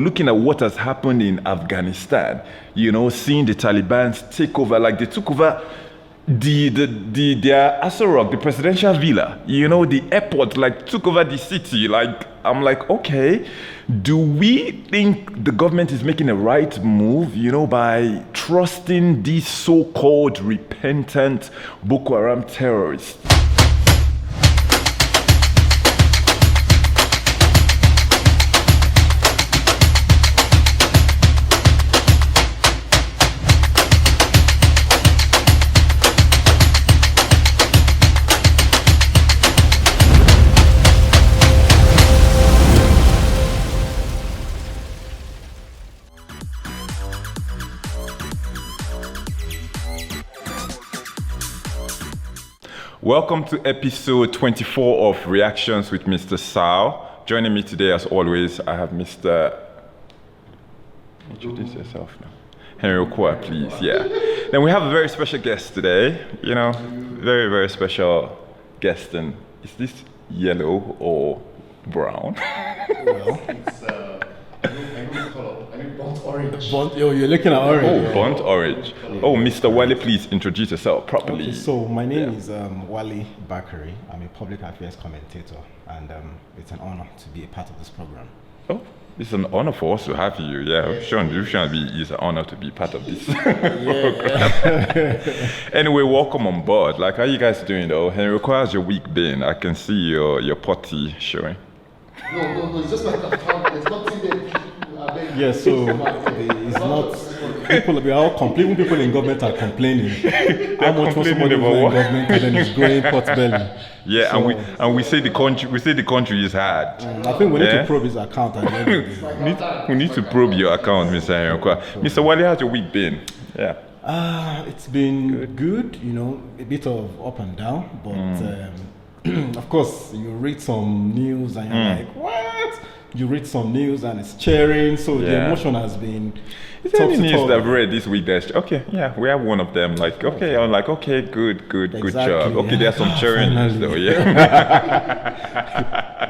looking at what has happened in Afghanistan, seeing the Taliban take over, like they took over their Asarok, the presidential villa, the airport, like took over the city. Like, I'm like, okay, do we think the government is making a right move, by trusting these so-called repentant Boko Haram terrorists? Welcome to episode 24 of Reactions with Mr. Sal. Joining me today, as always, I have Mr. Introduce yourself now. Henry Okwa, please. Yeah. Then we have a very special guest today. Very, very special guest. And is this yellow or brown? Well, it's I know color. I mean burnt orange. You're looking at orange. Oh, burnt orange. Oh, Mr. Wale, please introduce yourself properly. Okay, so my name is Wale Bakari. I'm a public affairs commentator, and it's an honor to be a part of this program. Oh, it's an honor for us to have you. Yeah, it's an honor to be part of this program. Anyway, welcome on board. Like, how you guys doing though? Henry, how's your week been? I can see your potty showing. No, it's just like a account. There's nothing there. Yeah, so it's not. People, we are all complaining. People in government are complaining. How much was somebody in government and then it's growing pot belly? Yeah, so, and we say the country is hard. I think we need to probe his account. We need to probe your account, Mr. Henry. Mr. Wale, how's your week been? Yeah. It's been good. A bit of up and down, but of course you read some news and you're like, what? You read some news and it's cheering, so the emotion has been. Is there any news that I've read this week that's okay? Yeah, we have one of them. Like, okay, I'm like, okay, good job. Okay, there's some cheering news though. Yeah.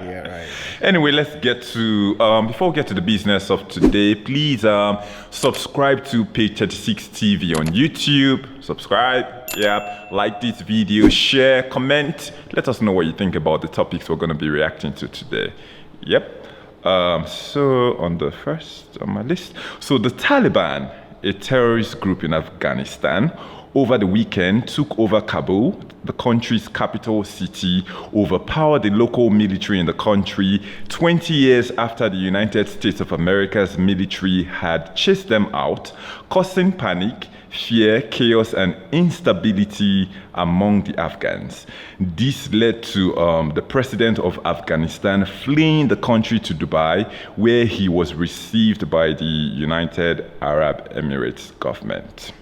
Yeah, right. Anyway, let's get to before we get to the business of today. Please subscribe to Page 36 TV on YouTube. Subscribe. Yeah, like this video, share, comment. Let us know what you think about the topics we're going to be reacting to today. Yep. So on the first on my list, so the Taliban, a terrorist group in Afghanistan, over the weekend took over Kabul, the country's capital city, overpowered the local military in the country 20 years after the United States of America's military had chased them out, causing panic, fear, chaos, and instability among the Afghans. This led to the president of Afghanistan fleeing the country to Dubai, where he was received by the United Arab Emirates government.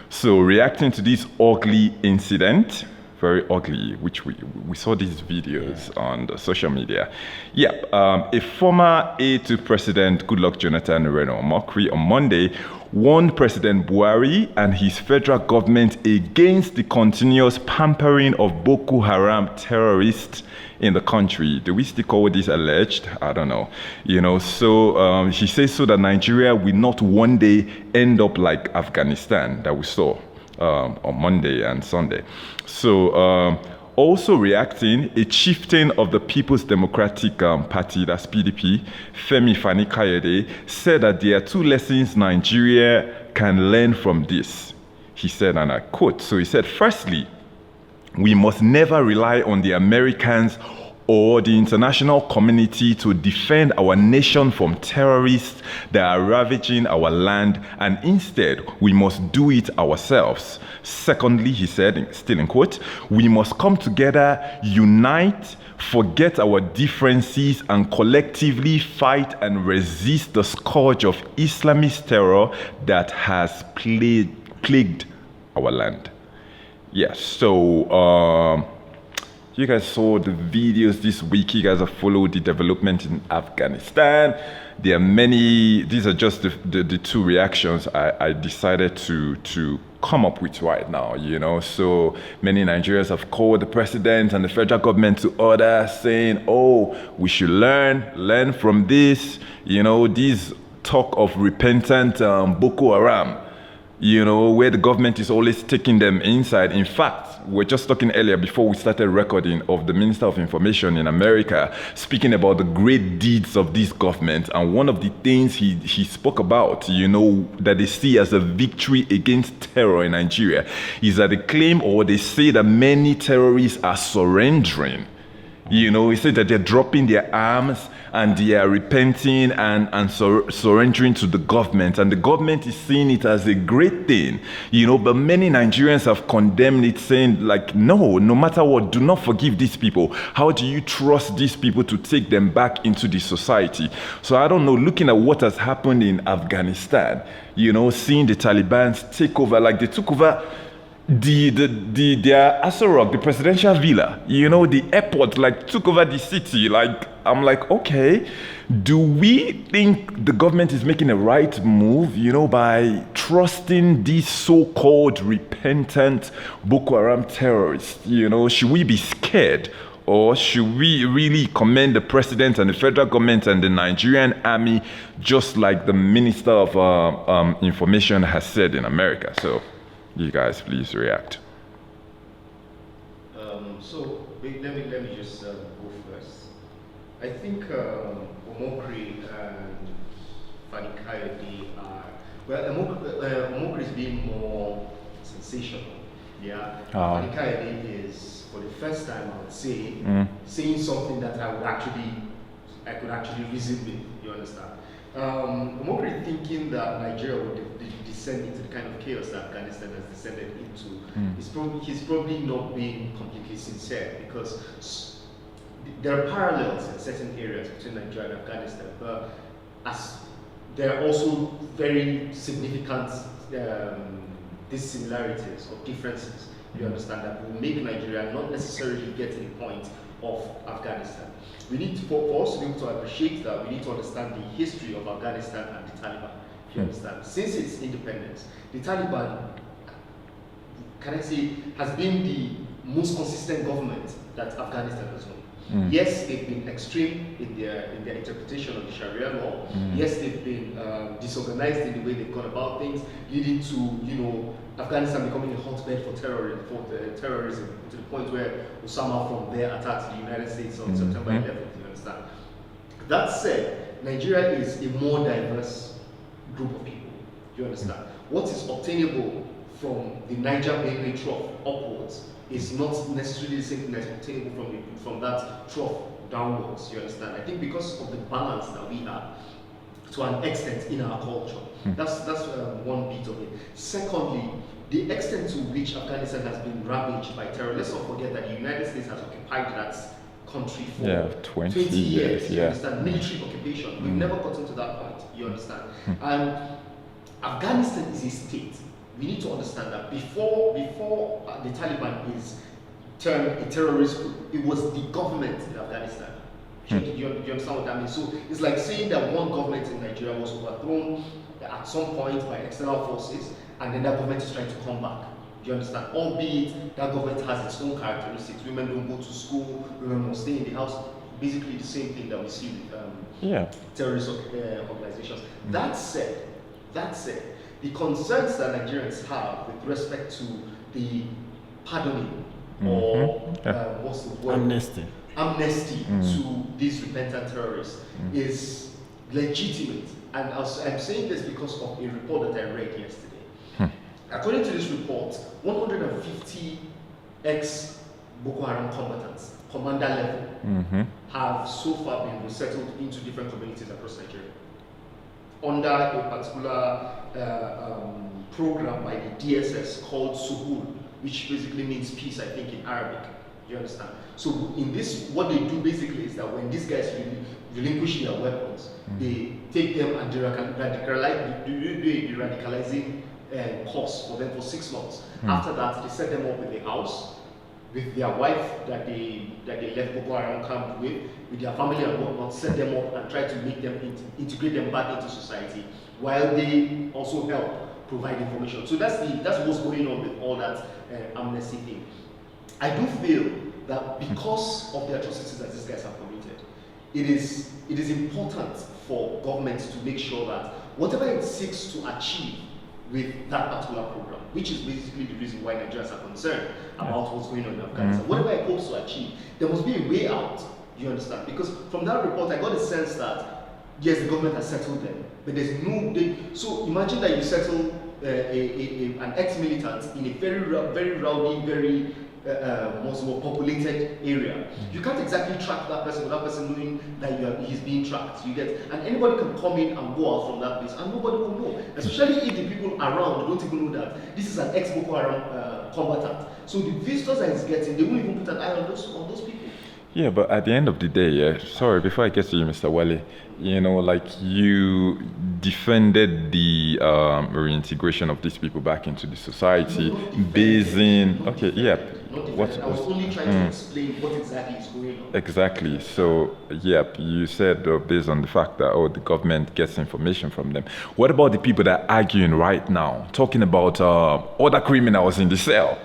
So, reacting to this ugly incident, very ugly, which we saw these videos on the social media. Yeah, a former aide to President Goodluck Jonathan, Reno Mokri, on Monday warned President Buhari and his federal government against the continuous pampering of Boko Haram terrorists in the country. Do we still call this alleged? I don't know. So he says so that Nigeria will not one day end up like Afghanistan that we saw on Monday and Sunday. So also reacting, a chieftain of the People's Democratic Party, that's PDP, Femi Fani-Kayode, said that there are two lessons Nigeria can learn from this. He said, and I quote, so he said, firstly, we must never rely on the Americans or the international community to defend our nation from terrorists that are ravaging our land, and instead, we must do it ourselves. Secondly, he said, still in quote, we must come together, unite, forget our differences, and collectively fight and resist the scourge of Islamist terror that has plagued our land. Yes, so you guys saw the videos this week. You guys have followed the development in Afghanistan. There are many. These are just the two reactions I decided to come up with right now. So many Nigerians have called the president and the federal government to order, saying, "Oh, we should learn from this." These talk of repentant Boko Haram. Where the government is always taking them inside. In fact, we were just talking earlier before we started recording of the Minister of Information in America speaking about the great deeds of this government. And one of the things he spoke about, that they see as a victory against terror in Nigeria is that they claim or they say that many terrorists are surrendering. He said that they're dropping their arms and they are repenting and surrendering to the government. And the government is seeing it as a great thing, but many Nigerians have condemned it, saying no matter what, do not forgive these people. How do you trust these people to take them back into the society? So I don't know, looking at what has happened in Afghanistan, seeing the Taliban take over, they took over their Asarok, the presidential villa, the airport, took over the city. I'm okay, do we think the government is making a right move, by trusting these so-called repentant Boko Haram terrorists? Should we be scared? Or should we really commend the president and the federal government and the Nigerian army, just like the Minister of Information has said in America? So you guys please react. So let me just go first. I think Omokri and Fani Kayode Omokri is being more sensational. Yeah. Fani Kayode is, for the first time, I would say, saying something that I could actually reason with. You understand? Omokri thinking that Nigeria would descend into the kind of chaos that Afghanistan has descended into. He's probably not being completely sincere, because there are parallels in certain areas between Nigeria and Afghanistan, but as there are also very significant dissimilarities or differences. You understand, that will make Nigeria not necessarily get to the point of Afghanistan. We need to, for us to be able to appreciate that, we need to understand the history of Afghanistan and the Taliban. You understand? Since its independence, the Taliban, can I say, has been the most consistent government that Afghanistan has known. Yes, they've been extreme in their interpretation of the Sharia law. Yes, they've been disorganized in the way they've gone about things, leading to Afghanistan becoming a hotbed for terrorism, to the point where Osama from there attacked the United States on September 11th. You understand? That said, Nigeria is a more diverse group of people. You understand? What is obtainable from the Niger Benue trough upwards is not necessarily the same thing that's obtainable from that trough downwards. You understand? I think because of the balance that we have, to an extent, in our culture, that's one bit of it. Secondly, the extent to which Afghanistan has been ravaged by terror. Let's not forget that the United States has occupied that country for 20 years. You understand? Military occupation. We've never gotten to that point. You understand? And Afghanistan is a state. We need to understand that before the Taliban is termed a terrorist group, it was the government in Afghanistan. You understand what that means? So it's like saying that one government in Nigeria was overthrown at some point by external forces, and then that government is trying to come back. Do you understand? Albeit that government has its own characteristics. Women don't go to school, women must stay in the house. Basically the same thing that we see with terrorist organizations. That said, the concerns that Nigerians have with respect to the pardoning or what's the word? Amnesty to these repentant terrorists is legitimate. And I'm saying this because of a report that I read yesterday. According to this report, 150 ex-Boko Haram combatants, commander level, have so far been resettled into different communities across Nigeria under a particular program by the DSS called Suhul, which basically means peace, I think, in Arabic. You understand? So in this, what they do basically is that when these guys relinquish their weapons, they take them and do the radicalizing course for them for 6 months. After that, they set them up in a house, with their wife that they left Boko Haram camp with their family and whatnot, set them up and try to make them integrate them back into society, while they also help provide information. So that's what's going on with all that amnesty thing. I do feel that because of the atrocities that these guys have committed, it is important for governments to make sure that whatever it seeks to achieve with that particular program, which is basically the reason why Nigerians are concerned about what's going on in Afghanistan, whatever it hopes to achieve, there must be a way out, you understand? Because from that report, I got a sense that, yes, the government has settled them, but there's no, so imagine that you settle an ex-militant in a very rowdy, very more populated area. You can't exactly track that person without person knowing that he's being tracked. You get, and anybody can come in and go out from that place, and nobody will know. Especially if the people around don't even know that this is an ex-Boko Haram combatant. So the visitors that he's getting, they won't even put an eye on those people. Yeah, but at the end of the day, sorry, before I get to you, Mr. Wale, like you defended the reintegration of these people back into the society, based in, okay, yeah. I was only trying to explain what exactly is going on. Exactly. So, you said based on the fact that, the government gets information from them. What about the people that are arguing right now, talking about other criminals in the cell?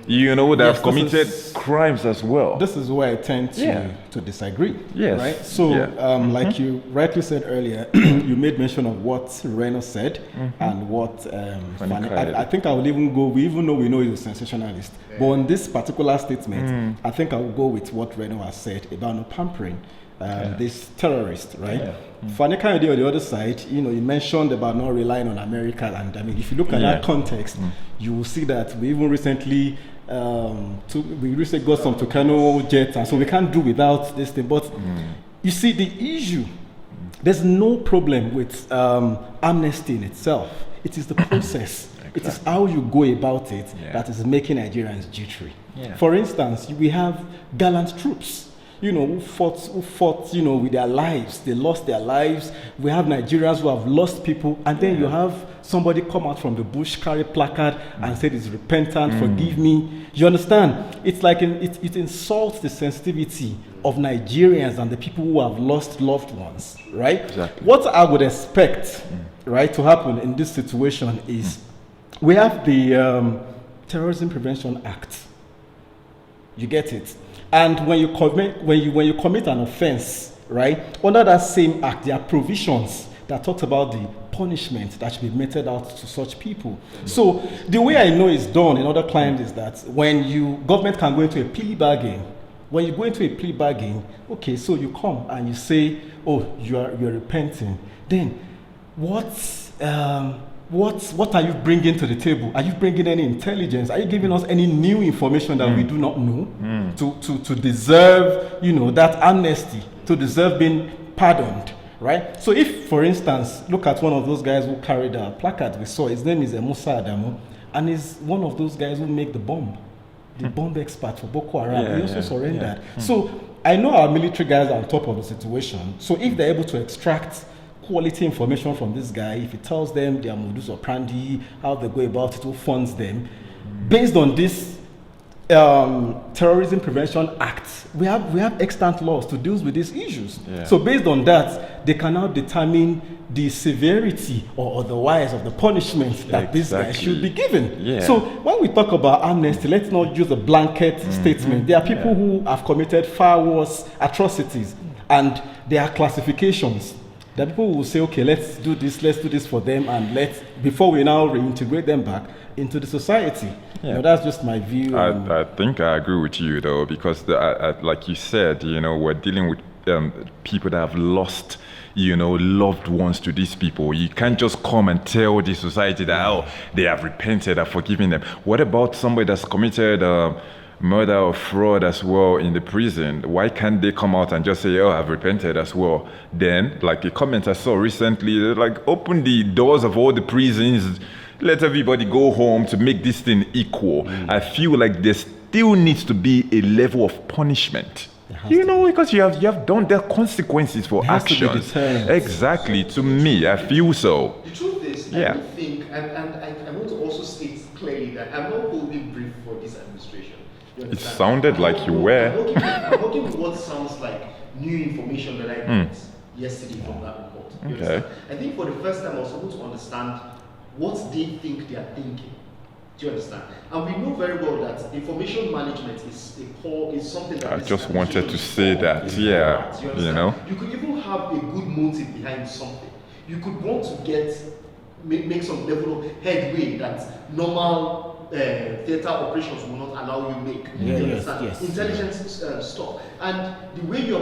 That have committed crimes as well. This is where I tend to disagree. Yes. Right? So, like you rightly said earlier, you made mention of what Reno said and what I think I will even go, even though we know he's a sensationalist, but on this particular statement, I think I will go with what Reno has said about not pampering this terrorist, right? Fani Kayode on the other side, you mentioned about not relying on America, and I mean, if you look at that context, you will see that we even recently got some Tucano jets, and so we can't do without this thing. But you see, the issue, there's no problem with amnesty in itself. It is the process. Exactly. It is how you go about it that is making Nigerians jittery. For instance, we have gallant troops, who fought, with their lives. They lost their lives. We have Nigerians who have lost people, and then you have somebody come out from the bush, carry placard, and say it's repentant, forgive me. You understand? It's like it insults the sensitivity of Nigerians and the people who have lost loved ones, right? Exactly. What I would expect, right, to happen in this situation is we have the Terrorism Prevention Act. You get it? And when you commit an offense, right, under that same act, there are provisions that talks about the punishment that should be meted out to such people. So the way I know it's done in other clients is that when government can go into a plea bargain. When you go into a plea bargain, okay, so you come and you say, you're repenting. Then what are you bringing to the table? Are you bringing any intelligence? Are you giving us any new information that we do not know to deserve, that amnesty, to deserve being pardoned, right? So if, for instance, look at one of those guys who carried a placard we saw, his name is Musa Adamu, and he's one of those guys who make the bomb expert for Boko Haram. He also surrendered. So I know our military guys are on top of the situation. So if they're able to extract quality information from this guy, if he tells them their modus operandi, how they go about it, who funds them, based on this Terrorism Prevention Act, we have extant laws to deal with these issues. So based on that, they can now determine the severity or otherwise of the punishment that this guy should be given. So when we talk about amnesty, let's not use a blanket statement. There are people who have committed far worse atrocities, and there are classifications. That people will say, okay, let's do this for them, and before we now reintegrate them back into the society. That's just my view. I think I agree with you, though, because like you said, we're dealing with people that have lost, loved ones to these people. You can't just come and tell the society that, they have repented, I've forgiven them. What about somebody that's committed murder or fraud as well in the prison? Why can't they come out and just say, I've repented as well? Then, like a comment I saw recently, like, open the doors of all the prisons, let everybody go home to make this thing equal. I feel like there still needs to be a level of punishment. Because you have done the consequences for actions. Exactly. To me, I feel so. The truth is, I don't think, and I want to also state clearly that I'm not holding brief for this administration. You It understand? sounded like you were. I'm working with what sounds like new information that I got yesterday from that report. You Okay. understand? I think for the first time I was able to understand what they think they are thinking. Do you understand? And we know very well that information management is something that I this just wanted to say administration that, is yeah, about. You you understand? know. You could even have a good motive behind something. You could want to make some level of headway that normal theater operations will not allow you make. Yeah, You yes, understand? yes. Intelligence stuff. And the way you're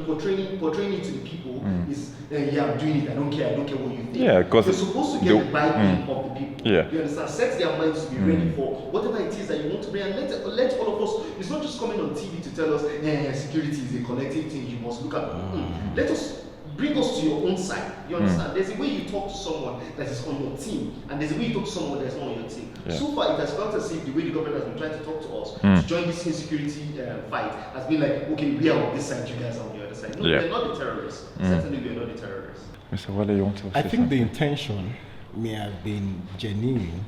portraying it to the people is, yeah, I'm doing it. I don't care what you think. Yeah, 'cause you're supposed to get the buy-in of the people. Yeah. You understand? Set their minds to be ready for whatever it is that you want to bring, and let all of us. It's not just coming on TV to tell us, security is a collective thing. You must look at. Let us. Bring us to your own side. You understand? There's a way you talk to someone that is on your team, and there's a way you talk to someone that's not on your team. Yeah. So far, it has felt as if the way the government has been trying to talk to us to join this insecurity fight has been like, okay, we are on this side, you guys are on the other side. No, Yeah. we're not the terrorists. Certainly, we're not the terrorists. Mr. Wale, you want to say I think something? the intention may have been genuine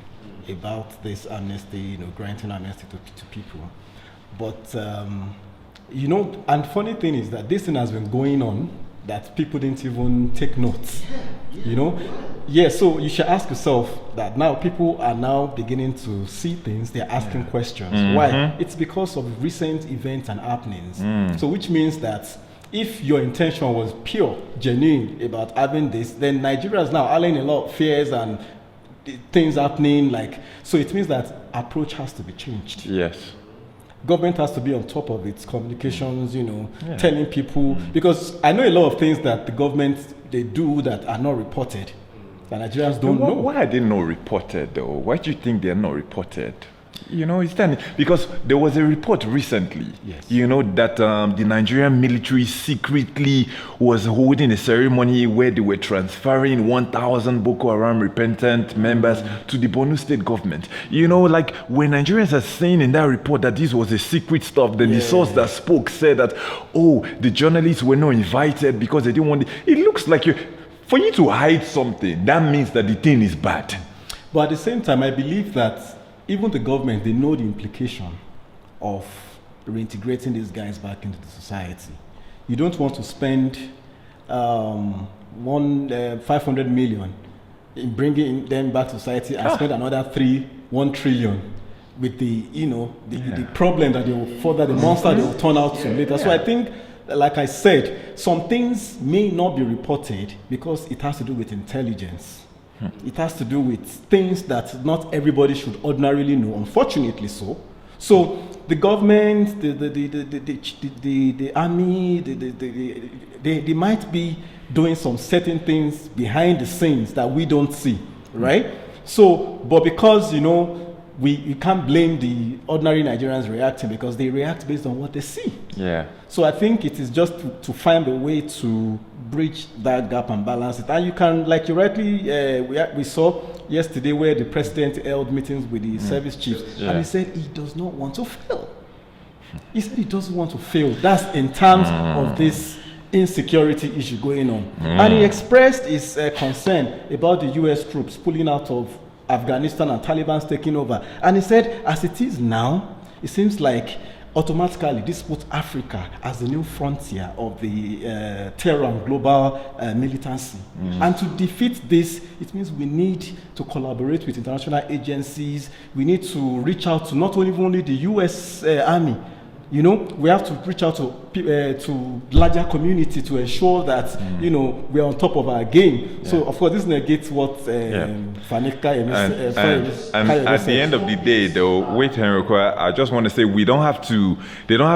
about this amnesty, granting amnesty to people. But, and funny thing is that this thing has been going on that people didn't even take notes. Yeah, so you should ask yourself that now people are now beginning to see things, they're asking questions. Why? It's because of recent events and happenings. So which means that if your intention was pure, genuine about having this, then Nigeria is now having a lot of fears and things happening. So it means that approach has to be changed. Yes. Government has to be on top of its communications, telling people, because I know a lot of things that the government, they do that are not reported, that Nigerians don't know. Why are they not reported though? Why do you think they're not reported? It's time, because there was a report recently, Yes. That the Nigerian military secretly was holding a ceremony where they were transferring 1,000 Boko Haram repentant members to the Ebonyi State Government. When Nigerians are saying in that report that this was a secret stuff, then the source that spoke said that, the journalists were not invited because they didn't want it looks like for you to hide something, that means that the thing is bad. But at the same time, I believe that even the government, they know the implication of reintegrating these guys back into the society. You don't want to spend 500 million in bringing them back to society and spend another 1 trillion with the problem that they will further, the monster they will turn out to later. So I think, like I said, some things may not be reported because it has to do with intelligence. It has to do with things that not everybody should ordinarily know, unfortunately so. So the government, the army, they might be doing some certain things behind the scenes that we don't see, right? So, but because, we can't blame the ordinary Nigerians reacting because they react based on what they see. Yeah. So I think it is just to find a way to bridge that gap and balance it. And you can, like you rightly, we saw yesterday where the president held meetings with the service chiefs, and he said he does not want to fail. He said he doesn't want to fail. That's in terms of this insecurity issue going on. And he expressed his concern about the U.S. troops pulling out of Afghanistan and Taliban taking over. And he said, as it is now, it seems like automatically this puts Africa as the new frontier of the terror and global militancy. And to defeat this, it means we need to collaborate with international agencies. We need to reach out to not only the U.S. Army. We have to reach out to larger community to ensure that we're on top of our game. Yeah. So of course this negates what Fanika and at the end of the day, though, wait, Henrico, I just want to say they don't have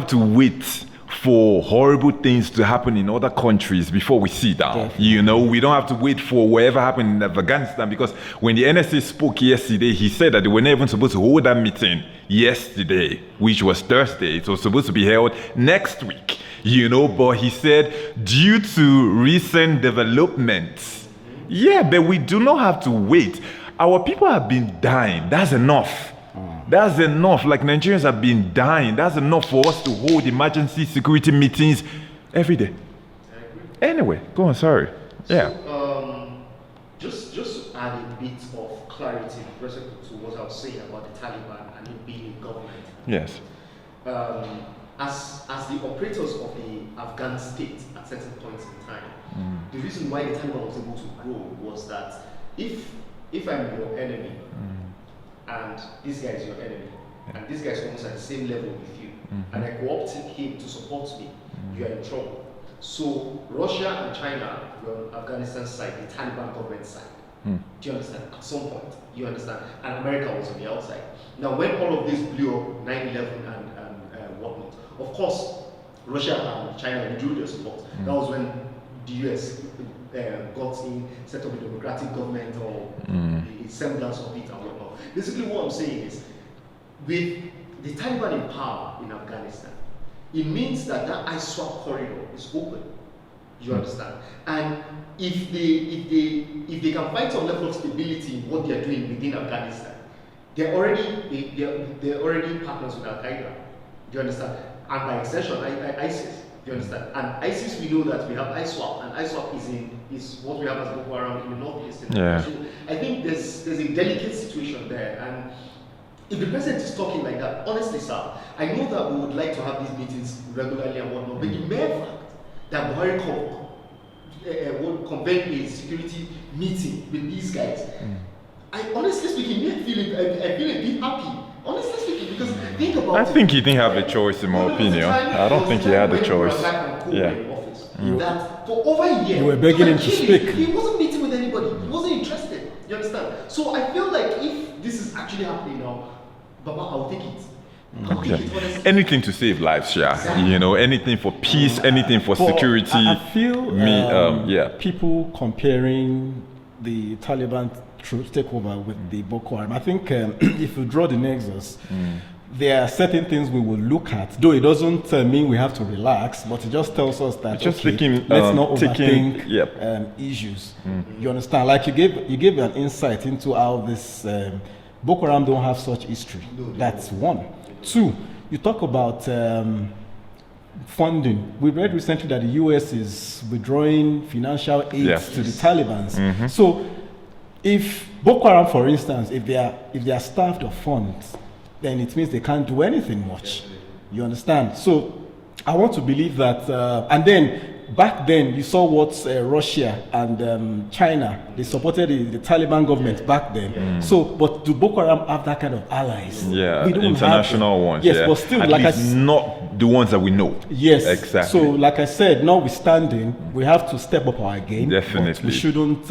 to wait for horrible things to happen in other countries before we sit down. Definitely. We don't have to wait for whatever happened in Afghanistan, because when the NSA spoke yesterday, he said that they were not even supposed to hold that meeting yesterday, which was Thursday. It was supposed to be held next week, but he said due to recent developments. Yeah, but we do not have to wait. Our people have been dying. That's enough. That's enough. Like, Nigerians have been dying. That's enough for us to hold emergency security meetings every day. Anyway, go on. Sorry. Yeah. So, just to add a bit of clarity with respect to what I was saying about the Taliban and it being a government. Yes. as the operators of the Afghan state at certain points in time, the reason why the Taliban was able to grow was that if I'm your enemy and this guy is your enemy and this guy is almost at the same level with you and I co-opt him to support me, you are in trouble. So Russia and China were on Afghanistan's side, the Taliban government side. Do you understand? At some point, you understand? And America was on the outside. Now, when all of this blew up, 9/11 and whatnot, of course, Russia and China withdrew their support. That was when the US got in, set up a democratic government or the semblance of it and whatnot. Basically, what I'm saying is, with the Taliban in power in Afghanistan, it means that ISWAP corridor is open. You understand? And if they can find some level of stability in what they are doing within Afghanistan, they're already partners with Al Qaeda. Do you understand? And by extension, ISIS. Do you understand? And ISIS, we know that we have ISWAP, and ISWAP is what we have as Boko Haram in the northeast. Yeah. So I think there's a delicate situation there, and if the president is talking like that, honestly, sir, I know that we would like to have these meetings regularly and whatnot, but the mere fact that Buhari would convene a security meeting with these guys, I honestly speaking, I feel a bit happy. Honestly speaking, because think about it. I think he didn't have a choice, in my opinion. I don't think he had a choice. Yeah. That for over a year, you were begging him to speak. He wasn't meeting with anybody. He wasn't interested. You understand? So I feel like if this is actually happening now, Baba, I'll take it. Okay. Anything to save lives, yeah. Exactly. You know, anything for peace, anything for security. I feel people comparing the Taliban troops takeover with the Boko Haram. I think if you draw the nexus, there are certain things we will look at. Though it doesn't mean we have to relax, but it just tells us that let's not overthink issues. You understand? Like you gave an insight into how this Boko Haram don't have such history. That's one. Two, you talk about funding. We read recently that the US is withdrawing financial aid to the Taliban. So, if Boko Haram, for instance, if they are starved of funds, then it means they can't do anything much. You understand? So, I want to believe that. And then back then, you saw what Russia and China, they supported the Taliban government back then. So, but do Boko Haram have that kind of allies? Yeah, we don't international ones. Yes, but still, at like least not the ones that we know. Yes, exactly. So, like I said, notwithstanding, we have to step up our game. Definitely, we shouldn't.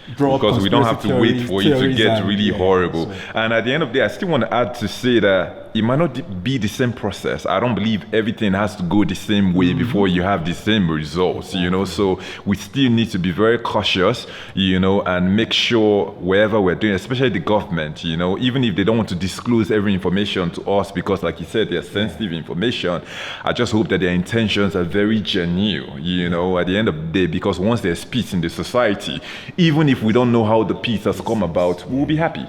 Because we don't have to wait for it to get really horrible. So. And at the end of the day, I still want to add to say that it might not be the same process. I don't believe everything has to go the same way before you have the same results, you know. So we still need to be very cautious, you know, and make sure wherever we're doing, especially the government, you know, even if they don't want to disclose every information to us because, like you said, they're sensitive information, I just hope that their intentions are very genuine, you know, at the end of the day, because once there's peace in the society, even if we don't know how the peace has come about, we'll be happy.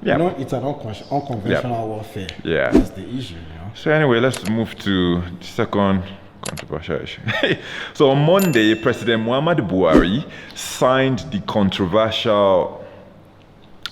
You know, it's an unconventional warfare. Yeah. That's the issue, you know. So anyway, let's move to the second controversial issue. So on Monday, President Muhammadu Buhari signed the controversial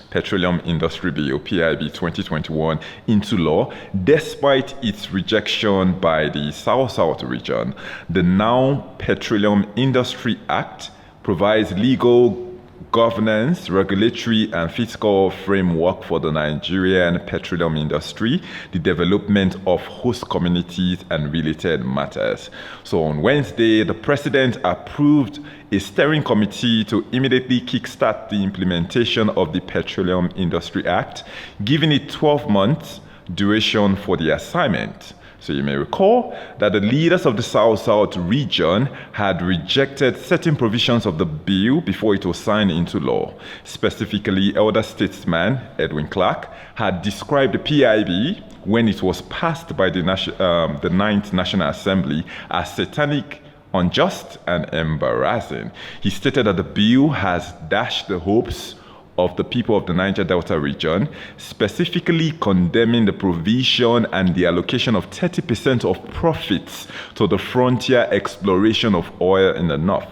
Petroleum Industry Bill, PIB 2021, into law, despite its rejection by the South-South region. The now Petroleum Industry Act provides legal governance, regulatory and fiscal framework for the Nigerian petroleum industry, the development of host communities and related matters. So on Wednesday, the president approved a steering committee to immediately kickstart the implementation of the Petroleum Industry Act, giving it 12 months duration for the assignment. So you may recall that the leaders of the South-South region had rejected certain provisions of the bill before it was signed into law. Specifically, elder statesman Edwin Clark had described the PIB when it was passed by the 9th National Assembly as satanic, unjust, and embarrassing. He stated that the bill has dashed the hopes of the people of the Niger Delta region, specifically condemning the provision and the allocation of 30% of profits to the frontier exploration of oil in the north.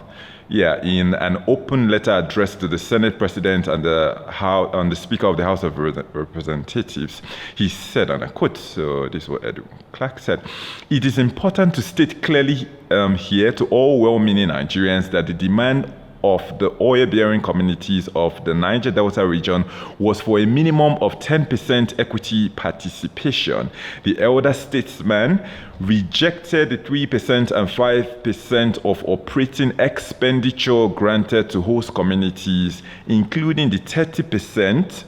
in an open letter addressed to the Senate President and the Speaker of the House of Representatives, he said, and I quote, so this is what Edu Clark said, "It is important to state clearly here to all well-meaning Nigerians that the demand of the oil-bearing communities of the Niger Delta region was for a minimum of 10% equity participation. The elder statesman rejected the 3% and 5% of operating expenditure granted to host communities, including the 30%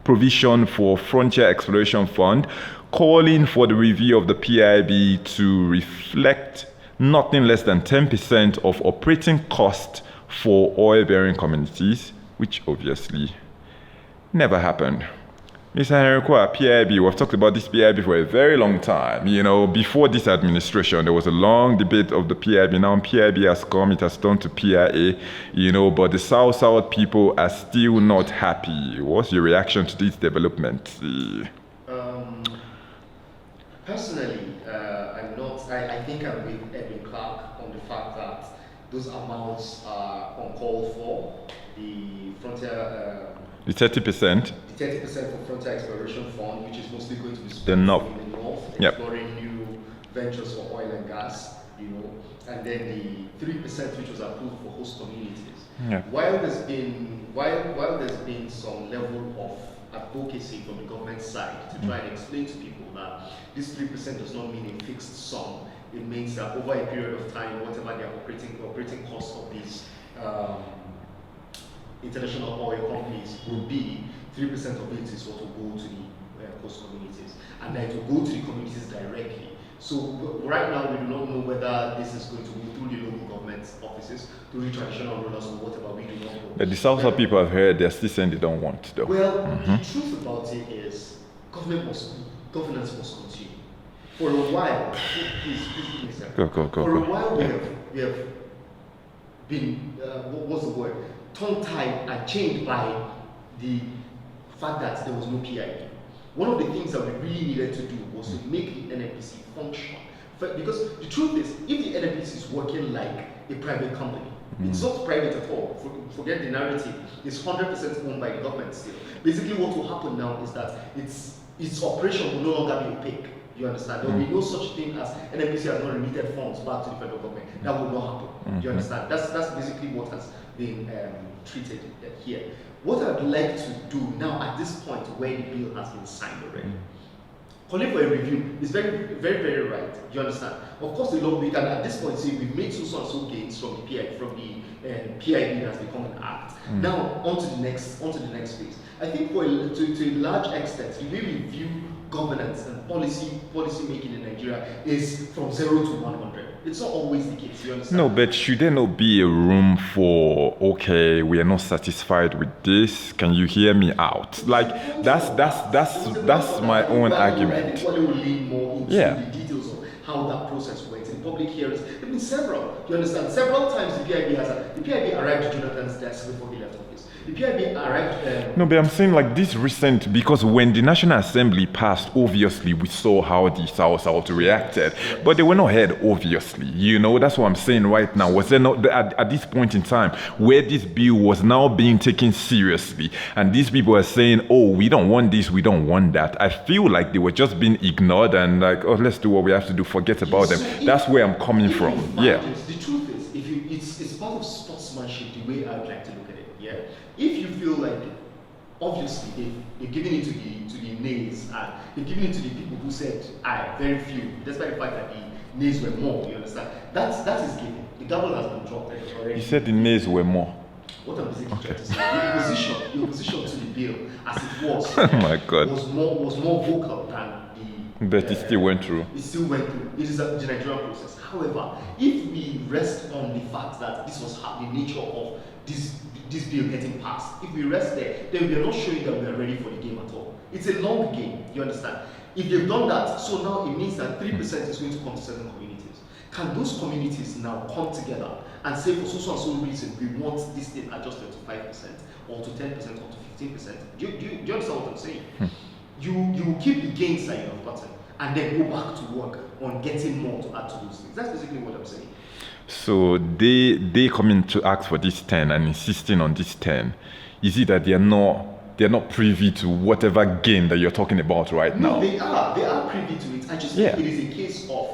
provision for Frontier Exploration Fund, calling for the review of the PIB to reflect nothing less than 10% of operating cost for oil-bearing communities, which obviously never happened." Mr. Henry Kwa, PIB, we've talked about this PIB for a very long time. Before this administration, there was a long debate of the PIB. Now PIB has come, it has turned to PIA, but the South people are still not happy. What's your reaction to this development? Personally, I think I'm with Edwin Clark on the fact that those amounts are uncalled for. The frontier, the 30%. The 30% for Frontier Exploration Fund, which is mostly going to be spent the in north. the north, Yep. exploring new ventures for oil and gas, and then the 3% which was approved for host communities. Yeah. While there's been some level of advocacy from the government side to try and explain to people that this 3% does not mean a fixed sum. It means that over a period of time, whatever their operating costs of these international oil companies will be, 3% of it is what will go to the host communities, and then to go to the communities directly. So right now, we do not know whether this is going to go through the local government offices, through the traditional rulers, or whatever. We do not know. But the South people have heard, they're still saying they don't want, though. Well, the truth about it is, governance must continue. For a while, please give me a second. Go. For a while, we have been, what's the word, tongue-tied and chained by the fact that there was no PIB. One of the things that we really needed to do was to make the NNPC function. Because the truth is, if the NNPC is working like a private company, it's not private at all. Forget the narrative. It's 100% owned by the government still. Basically, what will happen now is that its operation will no longer be opaque. You understand? There will be no such thing as NNPC has not remitted funds back to the federal government. That will not happen. You understand? That's basically what has been treated here. What I'd like to do now at this point where the bill has been signed already, calling for a review is very, very, very right. You understand? Of course, we can at this point say we've made so and so gains from the PIB, PIB that has become an act. Now on to the next phase. I think to a large extent, the way we view governance and policy making in Nigeria is from 0 to 100. It's not always the case. You understand? No, but should there not be a room for, okay, we are not satisfied with this, can you hear me out? Like that's my own argument. I think we'll lean more into the details of how that process works in public hearings. There have been several. You understand? Several times the PIB arrived at Jonathan's desk before he left office. The PIB arrived. No, but I'm saying like this recent, because when the National Assembly passed, obviously we saw how the South reacted, but they were not heard, obviously. That's what I'm saying right now. Was there not at this point in time where this bill was now being taken seriously, and these people are saying, "Oh, we don't want this, we don't want that." I feel like they were just being ignored and like, "Oh, let's do what we have to do. Forget about them." That's where I'm coming from. Yeah. The truth is, it's part of sportsmanship. The way I'd like to look at it. Yeah. If you feel like, obviously, they've given it to the nays, and they've given it to the people who said, very few, despite the fact that the nays were more, you understand? That is given. The gavel has been dropped already. You said the nays were more. What I'm basically trying to say, the opposition to the bill, as it was, oh my God, was more vocal than the. But it still went through. It still went through. It is the Nigerian process. However, if we rest on the fact that this was the nature of this bill getting passed, if we rest there, then we are not showing that we are ready for the game at all. It's a long game, you understand? If they've done that, so now it means that 3% is going to come to 7 communities. Can those communities now come together and say for so and so reason we want this thing adjusted to 5% or to 10% or to 15%? Do you understand what I'm saying? You keep the gains that you have gotten, and then go back to work on getting more to add to those things. That's basically what I'm saying. So they come in to ask for this 10 and insisting on this 10. Is it that they're not privy to whatever gain that you're talking about right now? No, they are privy to it. I just think it is a case of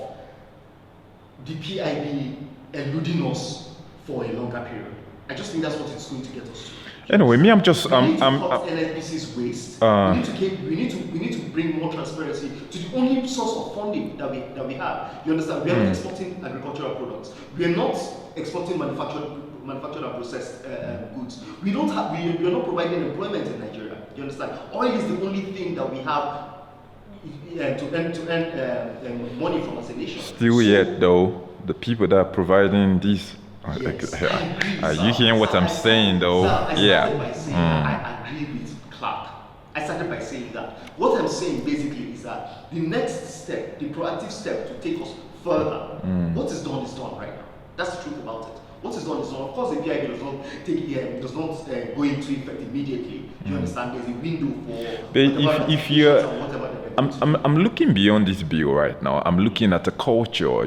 the PIB eluding us for a longer period. I just think that's what it's going to get us to. Anyway, me, I'm just we need to cut NNPC's waste. We need to bring more transparency to the only source of funding that we have. You understand? We are not exporting agricultural products. We are not exporting manufactured and processed goods. We are not providing employment in Nigeria. You understand? Oil is the only thing that we have to earn money from as a nation. Still yet though, the people that are providing these. Yes, Are you hearing what I'm saying though? I agree with Clark. I started by saying that. What I'm saying basically is that the next step, the proactive step to take us further, what is done right now. That's the truth about it. What is done. Of course, the PIB does not go into effect immediately. You understand? There's a window for. But if you're, I'm looking beyond this bill right now. I'm looking at the culture,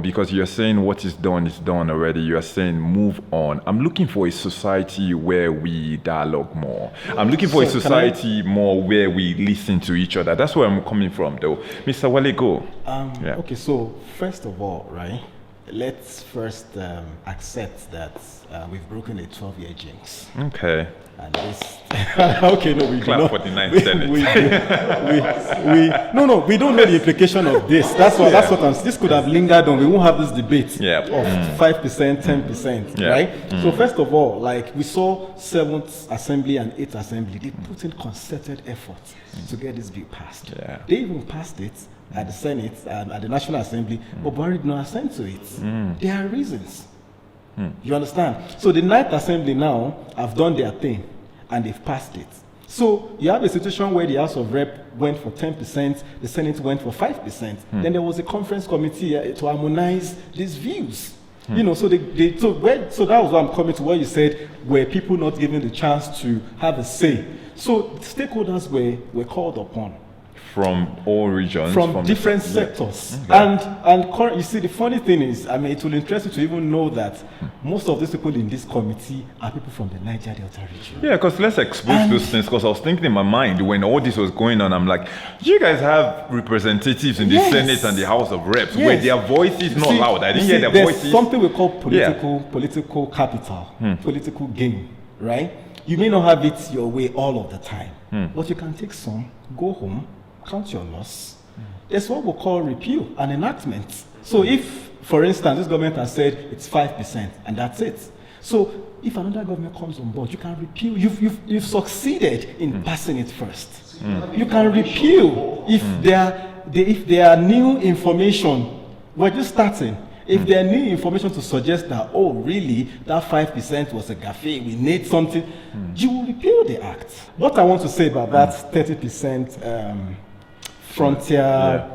because you're saying what is done already. You are saying move on. I'm looking for a society where we dialogue more. I'm looking for a society more where we listen to each other. That's where I'm coming from, though. Mr. Wale, go. Okay, so first of all, right. Let's first accept that we've broken a 12-year jinx. Okay. And this. Okay, no, we clap do not. for the 9th Senate. we don't know the implication of this. That's what I'm. This could have lingered on. We won't have this debate of 5%, 10%, right? So first of all, like we saw 7th Assembly and 8th Assembly, they put in concerted effort to get this bill passed. Yeah. They even passed it at the Senate and at the National Assembly, but Buhari did not assent to it. There are reasons. You understand? So the 9th Assembly now have done their thing and they've passed it. So you have a situation where the House of Rep went for 10%, the Senate went for 5%. Then there was a conference committee to harmonize these views. So so that was what I'm coming to where you said, were people not given the chance to have a say? So stakeholders were called upon. From all regions, from different sectors, and you see, the funny thing is, it will interest you to even know that most of these people in this committee are people from the Niger Delta region. Yeah, because let's expose those things. Because I was thinking in my mind when all this was going on, I'm like, you guys have representatives in the Senate and the House of Reps where their voice is not loud. I didn't hear their voices. There's something we call political capital, political gain, right? You may not have it your way all of the time, but you can take some, go home, count your loss. There's what we call repeal and enactment. So if, for instance, this government has said it's 5% and that's it. So if another government comes on board, you can repeal. You've succeeded in passing it first. You can repeal if there are new information. We're just starting. If there are new information to suggest that, oh, really, that 5% was a gaffe, we need something, you will repeal the act. What I want to say about that 30% frontier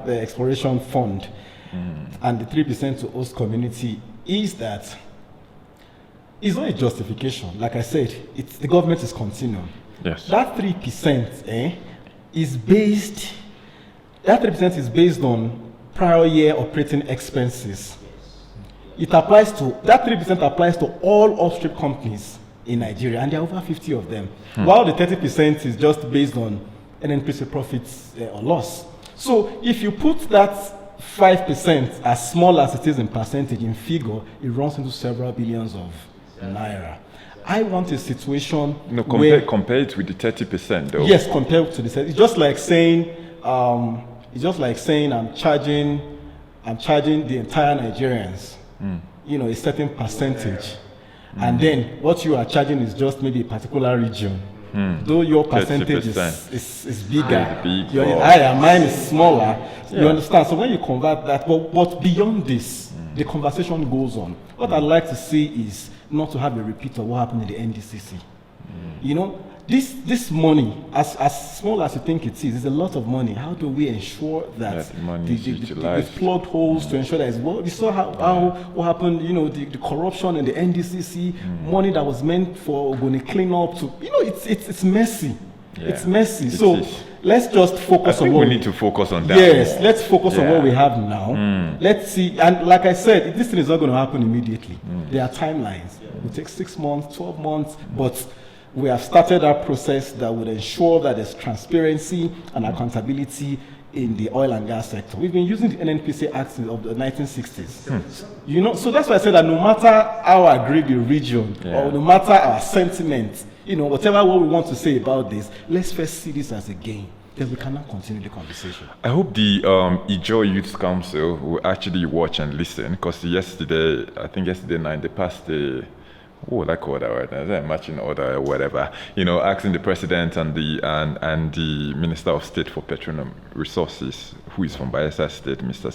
exploration fund and the 3% to host community is that it's not a justification. Like I said, the government is continuing. Yes. That 3% is based. That 3% is based on prior year operating expenses. It applies to that 3% applies to all upstream companies in Nigeria, and there are over 50 of them. While the 30% is just based on NNPC profits or loss. So if you put that 5%, as small as it is in percentage, in figure, it runs into several billions of naira. I want a situation where compare it with the 30% though. Yes, compared to the 30%. It's just like saying I'm charging the entire Nigerians, a certain percentage, and then what you are charging is just maybe a particular region. Though your percentage is bigger, mine is smaller. You understand? So when you convert that, but beyond this, the conversation goes on. What I'd like to see is not to have a repeat of what happened in the NDCC. This money, as small as you think it is a lot of money. How do we ensure that the plug holes to ensure that we saw what happened, the corruption in the NDCC, money that was meant for going to clean up to, it's messy. Yeah, it's messy. So let's just focus I think on what we need to focus on that. Yes, more. let's focus on Yeah. what we have now. Let's see, and like I said, this thing is not going to happen immediately. There are timelines. It will take 6 months, 12 months, but we have started our process that would ensure that there's transparency and accountability in the oil and gas sector. We've been using the NNPC Act of the 1960s. You know, so that's why I said that no matter how agreed the region or no matter our sentiment, you know, whatever what we want to say about this, let's first see this as a game. Then we cannot continue the conversation. I hope the Ijo Youth Council will actually watch and listen, because yesterday night, they passed the what would I call that right now? Is that a marching order or whatever? You know, asking the president and the Minister of State for Petroleum Resources, who is from Bayelsa State, Mr.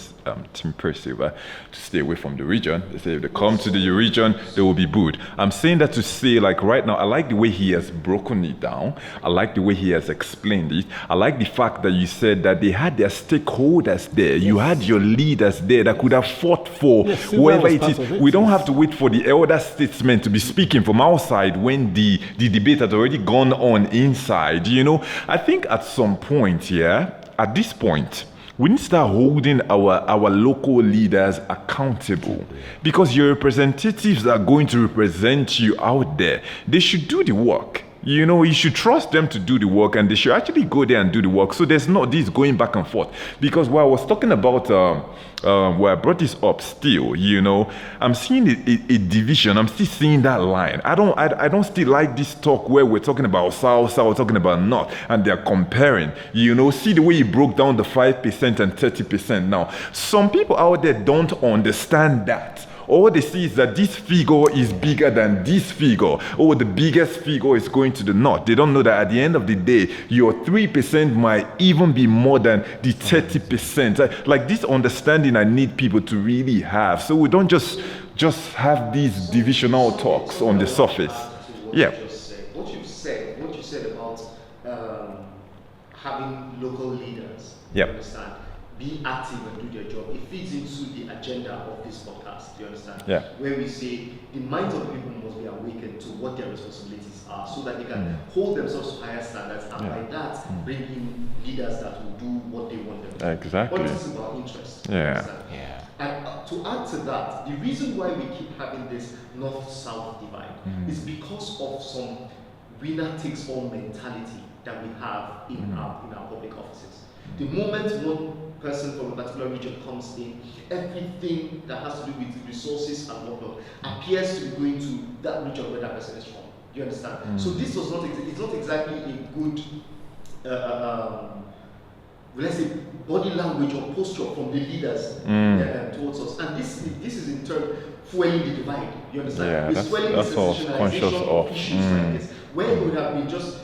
Tim Silva, to stay away from the region. They say if they come to the region, they will be booed. I'm saying that to say, like right now, I like the way he has broken it down. I like the way he has explained it. I like the fact that you said that they had their stakeholders there. You had your leaders there that could have fought for whoever it is. We don't have to wait for the elder statesmen to be speaking from outside when the debate had already gone on inside. You know, I think at some point, at this point, we need to start holding our local leaders accountable, because your representatives are going to represent you out there. They should do the work. You know, you should trust them to do the work, and they should actually go there and do the work. So there's not this going back and forth. Because while I was talking about where I brought this up still, you know, I'm seeing a division. I'm still seeing that line. I don't still like this talk where we're talking about South, we're talking about North, and they're comparing. You know, see the way he broke down the 5% and 30% now. Some people out there don't understand that. All they see is that this figure is bigger than this figure. Or the biggest figure is going to the north. They don't know that at the end of the day, your 3% might even be more than the 30%. Like this understanding I need people to really have. So we don't just have these divisional talks on the surface. Yeah. What you said about having local leaders, Yep. you understand, be active and do their job. It feeds into the agenda of this podcast, you understand? Yeah. Where we say the minds of people must be awakened to what their responsibilities are, so that they can hold themselves to higher standards, and by that bring in leaders that will do what they want them to do. Exactly. Politics is about interest. you Yeah. understand? And to add to that, the reason why we keep having this north-south divide is because of some winner-takes-all mentality that we have in our public offices. The moment one person from a particular region comes in, everything that has to do with resources and whatnot appears to be going to that region where that person is from. You understand? So this was not it's not exactly a good let's say body language or posture from the leaders towards us. And this is in turn fueling the divide. You understand? Yeah, It's fueling that's the what I was conscious sensationalization of. issues like this, where it would have been just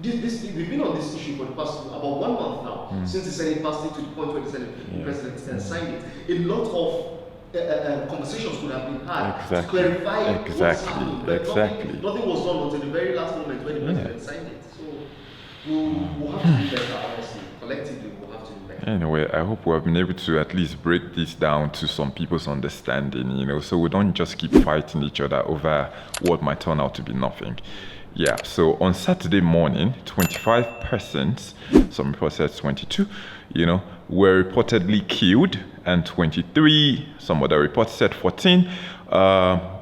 we've been on this issue for the past about 1 month now, since the Senate passed it to the point where the Senate President signed it. A lot of conversations would have been had to clarify what's happening, but nothing was done until the very last moment when the President signed it. So we'll have to do better, honestly. Collectively, we'll have to do better. Anyway, I hope we have been able to at least break this down to some people's understanding, you know, so we don't just keep fighting each other over what might turn out to be nothing. Yeah, so on Saturday morning, 25 persons, some reports said 22, you know, were reportedly killed, and 23, some other reports said 14,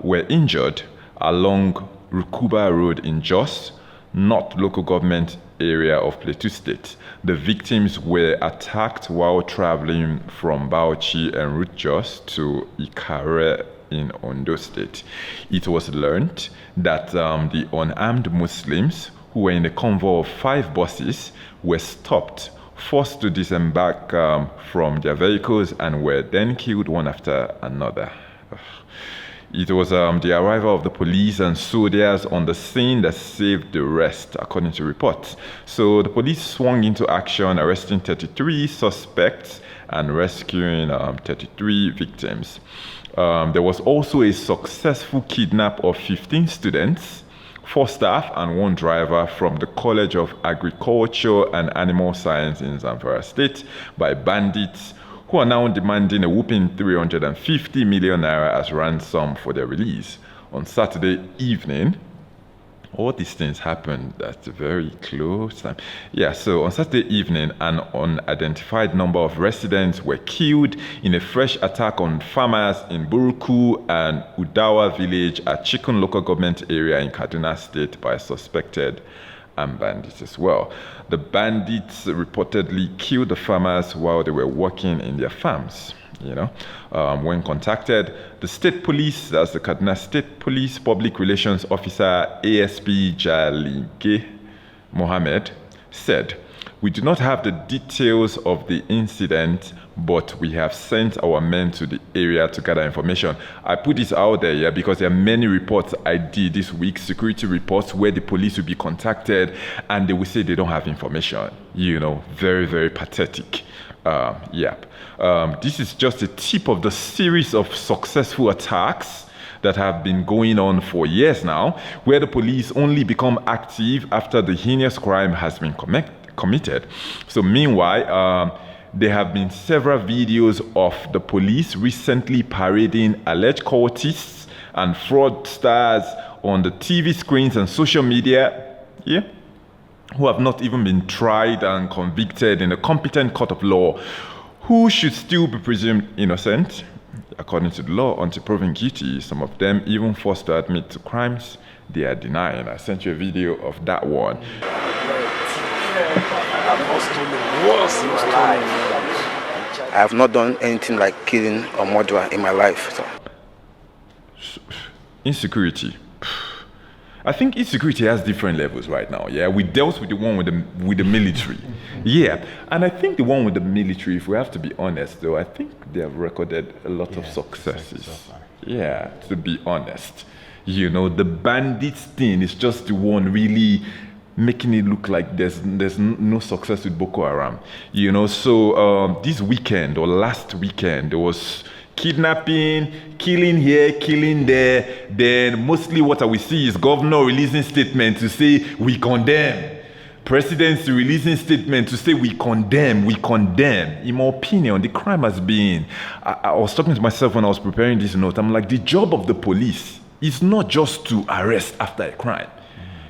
were injured along Rukuba Road in Jos, North Local Government area of Plateau State. The victims were attacked while traveling from Bauchi en route Jos to Ikare in Ondo State. It was learned that the unarmed Muslims who were in a convoy of 5 buses were stopped, forced to disembark from their vehicles, and were then killed one after another. It was the arrival of the police and soldiers on the scene that saved the rest, according to reports. So the police swung into action, arresting 33 suspects and rescuing 33 victims. There was also a successful kidnap of 15 students, 4 staff and 1 driver from the College of Agriculture and Animal Science in Zamfara State by bandits who are now demanding a whopping 350 million naira as ransom for their release. On Saturday evening, all these things happened at a very close time. Yeah, so on Saturday evening, an unidentified number of residents were killed in a fresh attack on farmers in Buruku and Udawa village at Chikun local government area in Kaduna State by suspected bandits as well. The bandits reportedly killed the farmers while they were working in their farms. When contacted, the state police, that's the Kaduna State Police Public Relations Officer ASP Jalige Mohammed, said, "We do not have the details of the incident, but we have sent our men to the area to gather information." I put this out there, because there are many reports I did this week, security reports, where the police will be contacted and they will say they don't have information. Very, very pathetic. This is just a tip of the series of successful attacks that have been going on for years now, where the police only become active after the heinous crime has been committed. So meanwhile, there have been several videos of the police recently parading alleged cultists and fraudsters on the TV screens and social media, who have not even been tried and convicted in a competent court of law, who should still be presumed innocent, according to the law, until proven guilty. Some of them even forced to admit to crimes they are denying. I sent you a video of that one. I have not done anything like killing or murder in my life. So. Insecurity. I think insecurity has different levels right now. We dealt with the one with the military. And I think the one with the military, if we have to be honest, though, I think they have recorded a lot of successes. To be honest. The bandits thing is just the one really making it look like there's no success with Boko Haram. So this weekend or last weekend, there was kidnapping, killing here, killing there. Then mostly what we see is governor releasing statement to say we condemn. Presidency releasing statement to say we condemn. In my opinion, the crime has been, I was talking to myself when I was preparing this note, I'm like, the job of the police is not just to arrest after a crime.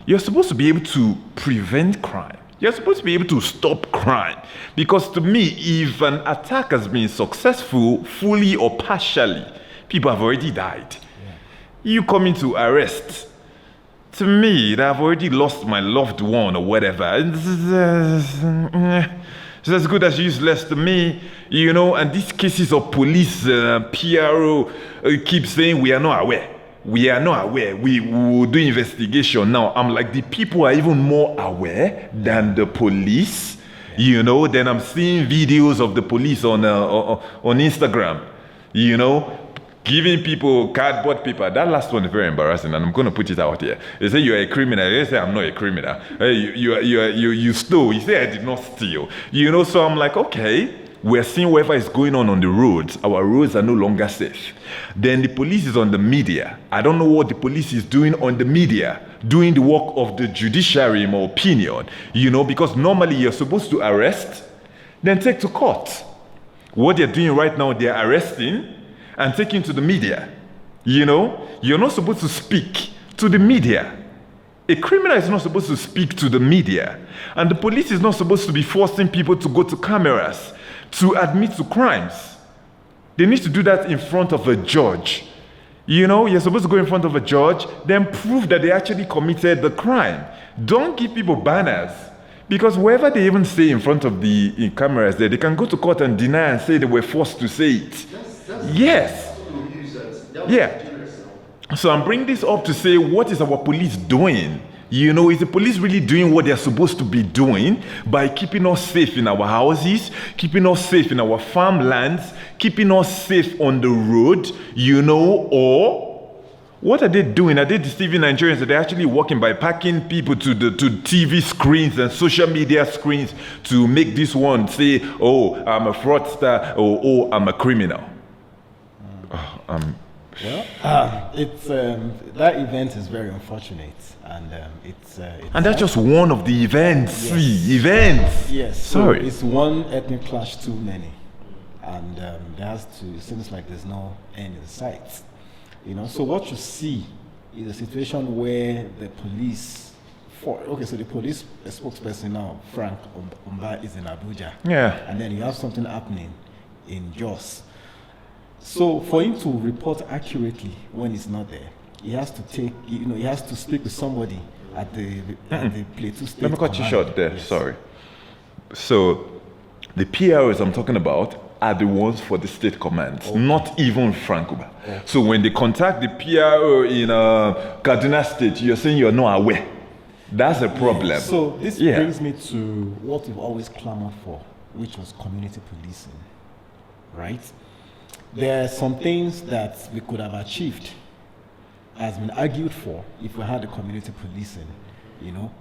You're supposed to be able to prevent crime. You're supposed to be able to stop crime. Because to me, if an attack has been successful, fully or partially, people have already died. You coming to arrest, to me, that I've already lost my loved one or whatever. It's as good as useless to me, and these cases of police, PRO, keep saying we are not aware. We are not aware. We will do investigation. Now, I'm like, the people are even more aware than the police. Then I'm seeing videos of the police on Instagram, giving people cardboard paper. That last one is very embarrassing, and I'm going to put it out here. They say you're a criminal. They say I'm not a criminal. You stole. You say I did not steal. So I'm like, okay. We're seeing whatever is going on the roads. Our roads are no longer safe. Then the police is on the media. I don't know what the police is doing on the media, doing the work of the judiciary, in my opinion. Because normally you're supposed to arrest, then take to court. What they're doing right now, they're arresting and taking to the media. You're not supposed to speak to the media. A criminal is not supposed to speak to the media. And the police is not supposed to be forcing people to go to cameras to admit to crimes. They need to do that in front of a judge. You're supposed to go in front of a judge, then prove that they actually committed the crime. Don't give people banners. Because wherever they even say in front of the cameras there, they can go to court and deny and say they were forced to say it. Yes. So I'm bringing this up to say, what is our police doing? Is the police really doing what they're supposed to be doing by keeping us safe in our houses, keeping us safe in our farmlands, keeping us safe on the road, or what are they doing? Are they deceiving Nigerians? Are they actually working by packing people to TV screens and social media screens to make this one say, oh, I'm a fraudster, or oh, I'm a criminal? It's that event is very unfortunate, and it's and that's just one of the events. Yes. Yes. Sorry. So it's one ethnic clash too many, and it seems like there's no end in sight. So what you see is a situation where the police, so the police spokesperson now, Frank Umba, is in Abuja. Yeah. And then you have something happening in Jos. So for him to report accurately when he's not there, he has to he has to speak with somebody at the Plateau State. Let me cut you short there. Yes. Sorry. So the PROs I'm talking about are the ones for the state commands, not even Frank Uba. Okay. So when they contact the PRO in Kaduna State, you're saying you're not aware. That's a problem. Yeah. So this brings me to what we've always clamored for, which was community policing, right? There are some things that we could have achieved, has been argued for, if we had the community policing,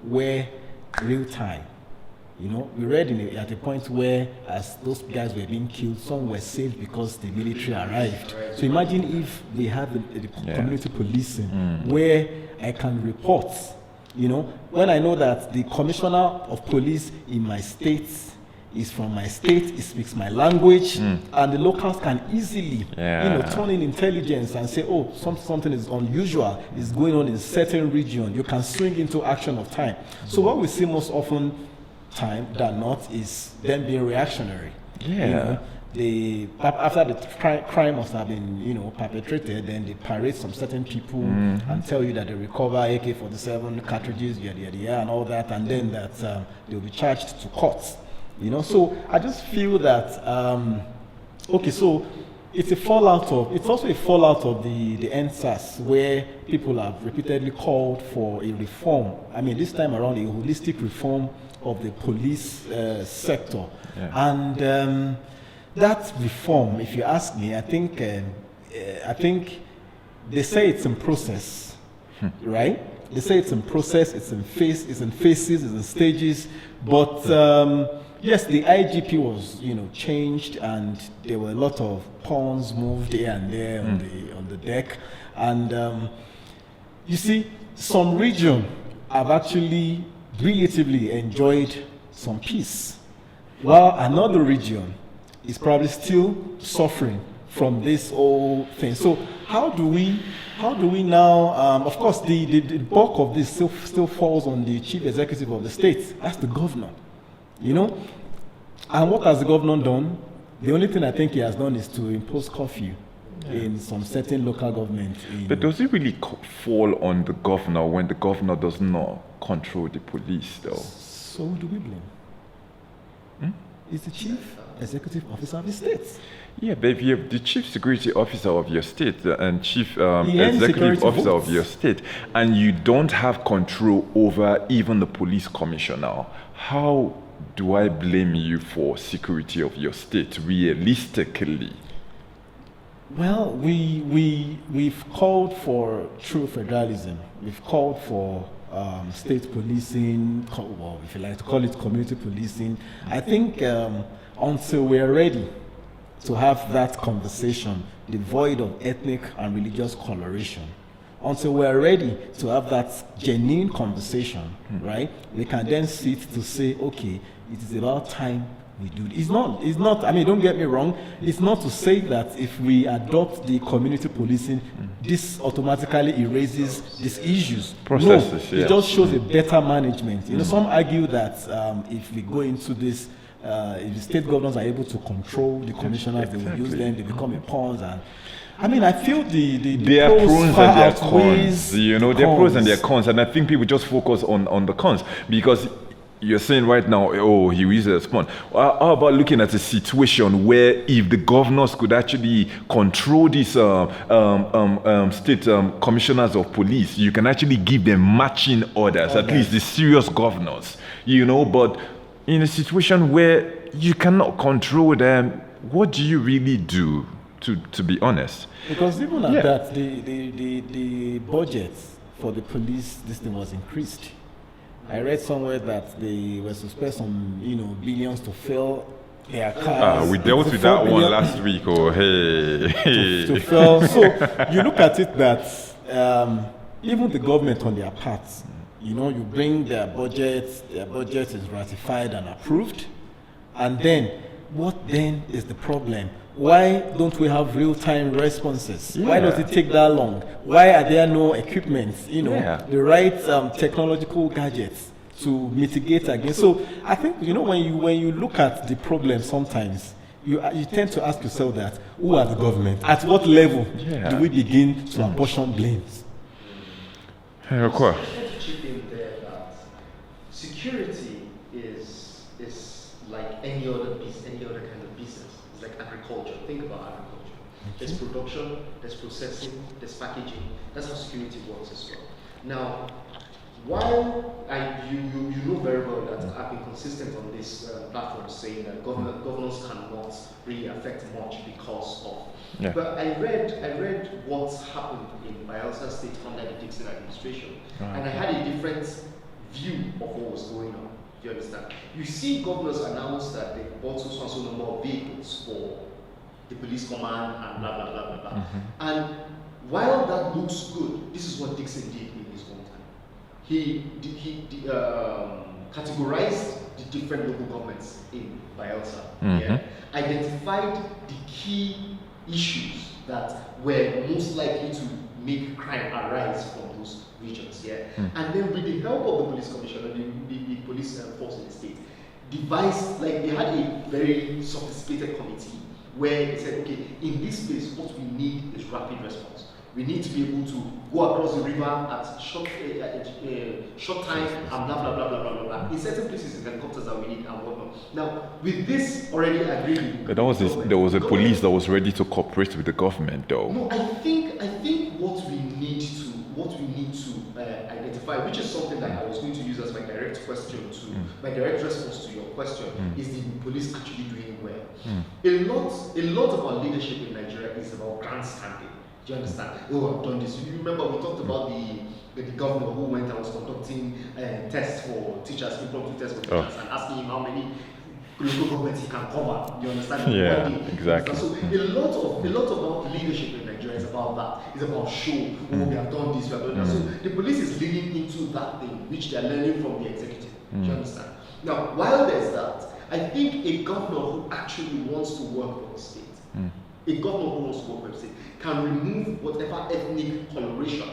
where real time. We read at a point where, as those guys were being killed, some were saved because the military arrived. So imagine if we had the community policing, where I can report, when I know that the commissioner of police in my state is from my state, he speaks my language, and the locals can easily, turn in intelligence and say, oh, something is unusual, is going on in a certain region. You can swing into action of time. So what we see most often time than not is them being reactionary. After the crime must have been perpetrated, then they parade some certain people and tell you that they recover AK-47 cartridges, and all that, and then that they'll be charged to court. So I just feel that so it's also a fallout of the NSAS, where people have repeatedly called for a reform. I mean, this time around, a holistic reform of the police sector. And that reform, if you ask me, I think they say it's in process, right? They say it's in process, it's in phases, it's in stages, but yes, the IGP was, changed, and there were a lot of pawns moved here and there on the deck, and you see, some region have actually relatively enjoyed some peace, while another region is probably still suffering from this whole thing. So how do we now? Of course, the bulk of this still falls on the chief executive of the state. That's the governor. And what has the governor done? The only thing I think he has done is to impose curfew in some certain local government. But does it really fall on the governor when the governor does not control the police, though? So who do we blame? It's the chief executive officer of the state. Yeah, but if you have the chief security officer of your state and chief executive officer of your state, and you don't have control over even the police commissioner, how do I blame you for security of your state realistically? Well, we've called for true federalism. We've called for state policing, well, if you like to call it community policing. I think until we're ready to have that conversation, devoid of ethnic and religious coloration, until we're ready to have that genuine conversation, right, we can then sit to say, okay, it is about time we do. It's not, I mean, don't get me wrong, it's not to say that if we adopt the community policing, this automatically erases these issues. Processes, no, it just shows a better management. Some argue that if we go into this, if the state governors are able to control the commissioners, they will use them, they become a pawns, and I mean, I feel the are pros and their cons. There are pros and their cons, and I think people just focus on the cons because you're saying right now, oh, he uses a spawn. How about looking at a situation where if the governors could actually control these state commissioners of police, you can actually give them matching orders, at least the serious governors, but in a situation where you cannot control them, what do you really do, to be honest? Because even at that, the budget for the police, this thing was increased. I read somewhere that they were supposed to spend some, billions to fill their cars. We dealt with that one last week. Oh, hey. To fill. So you look at it that even the government on their part, you bring their budget is ratified and approved, and then what then is the problem Why don't we have real-time responses? Why does it take that long? Why are there no equipment, the right technological gadgets to mitigate against? So I think, when you look at the problem sometimes, you tend to ask yourself that, who are the government? At what level do we begin to apportion blames? To chip in there that security is like any other kind of business. It's like agriculture. Think about agriculture. There's production, there's processing, there's packaging. That's how security works as well. Now, while you know very well that I've been consistent on this platform saying that governors cannot really affect much because of. But I read what's happened in Bayelsa State under the Dixon administration, and I had a different view of what was going on. Do you understand? You see governors announce that they bought so number of vehicles for the police command and blah blah blah blah blah. And while that looks good, this is what Dixon did in his own time. He categorized the different local governments in Bayelsa, identified the key issues that were most likely to make crime arise from those regions, and then with the help of the police commissioner, the police force in the state, devised, like they had a very sophisticated committee where they said, okay, in this place, what we need is rapid response. We need to be able to go across the river at short time and blah blah blah blah blah blah. In certain places, in helicopters that we need and whatnot. Now, with this already agreed, there was a police that was ready to cooperate with the government, though. No, I think what we need to identify, which is something that I was going to use as my direct question to my direct response to your question, is the police actually doing well? A lot of our leadership in Nigeria is about grandstanding. Do you understand? Oh, I've done this. You remember we talked about the governor who went and was conducting tests for teachers, impromptu tests for teachers, and asking him how many local governments he can cover. You understand? Yeah, exactly. So a lot of our leadership in Nigeria is about that. It's about show. Oh, we have done this, we have done that. So the police is leading into that thing, which they are learning from the executive. Do you understand? Now, while there's that, I think a governor who actually wants to work for the state, a governor who wants to work for the state, can remove whatever ethnic coloration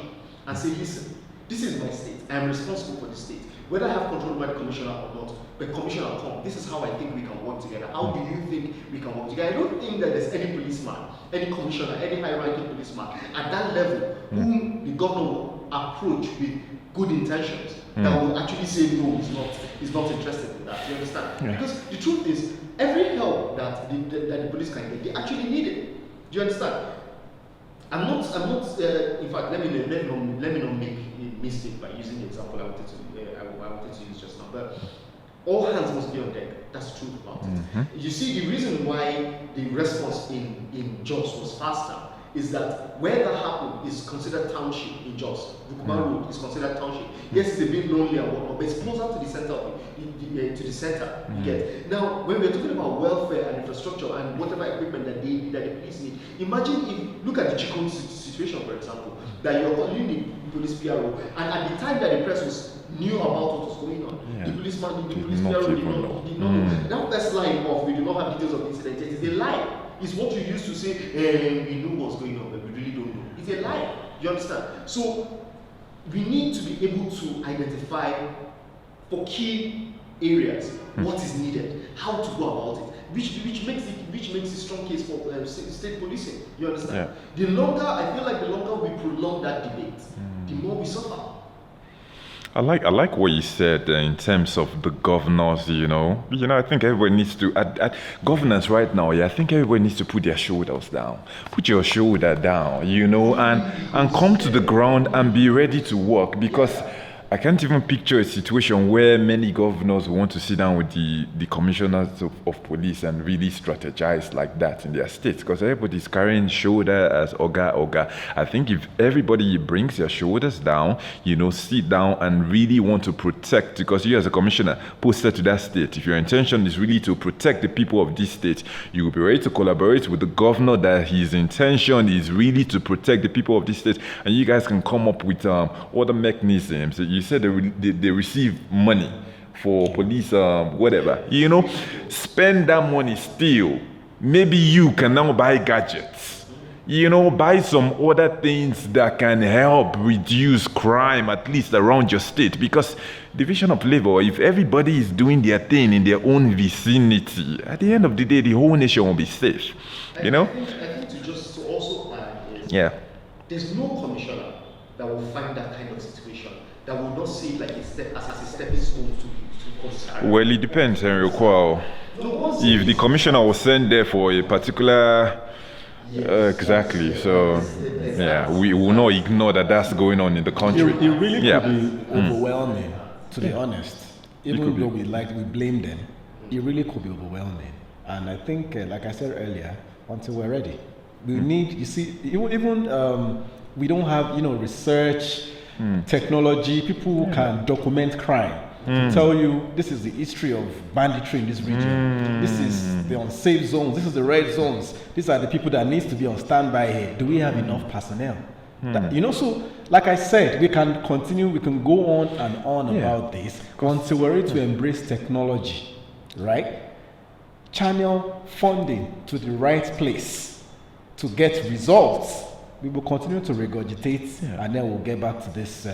and say, listen, this is my state. I am responsible for the state. Whether I have control over the commissioner or not, the commissioner will come. This is how I think we can work together. How do you think we can work together? I don't think that there's any policeman, any commissioner, any high-ranking policeman at that level whom the governor will approach with good intentions that will actually say no, he's not interested in that. You understand? Because the truth is, every help that the police can get, they actually need it. Do you understand? I'm not. In fact, let me not make a mistake by using the example I wanted to use just now. But all hands must be on deck. That's the truth about it. You see, the reason why the response in Jos was faster is that where that happened is considered township in Jos. Bukuman Road is considered township. Yes, it's a bit lonely and whatnot, but it's closer to the center to the center. You get. Now, when we're talking about welfare and infrastructure and whatever equipment that the police need, imagine if look at the Chikun situation, for example, that you're calling the police PRO, and at the time that the press knew about what was going on, the police PRO did not know. That first line of we do not have details of the incident, it is a lie. It's what you used to say, we know what's going on, but we really don't know. It's a lie. You understand? So we need to be able to identify for key areas what is needed, how to go about it, which makes a strong case for state policing. You understand? The longer we prolong that debate, the more we suffer. I like what you said in terms of the governors. I think everybody needs to at governance right now. I think everybody needs to put their shoulders down. Put your shoulder down, and come to the ground and be ready to work, because I can't even picture a situation where many governors want to sit down with the commissioners of police and really strategize like that in their states, because everybody's carrying shoulder as Oga. I think if everybody brings their shoulders down, sit down and really want to protect, because you as a commissioner posted to that state, if your intention is really to protect the people of this state, you will be ready to collaborate with the governor that his intention is really to protect the people of this state, and you guys can come up with other mechanisms. You said they receive money for police, whatever. Spend that money still. maybe you can now buy gadgets. Buy some other things that can help reduce crime, at least around your state. Because division of labor, if everybody is doing their thing in their own vicinity, at the end of the day, the whole nation will be safe. I think to just to also add is, there's no commissioner that will find that kind of situation that will not see it like as a stepping stone to consider. Well, it depends, Henry Kwao. If the commissioner was sent there for a particular exactly. So, we will not ignore that that's going on in the country. It really could be overwhelming, to be honest. Even though we blame them, it really could be overwhelming. And I think, like I said earlier, until we're ready, we need. You see, even we don't have research, technology, people who can document crime. To tell you this is the history of banditry in this region. This is the unsafe zones. This is the red zones. These are the people that needs to be on standby here. Do we have enough personnel? So like I said, we can continue. We can go on and on about this until we're ready to embrace technology, right? Channel funding to the right place to get results. We will continue to regurgitate, and then we'll get back to this.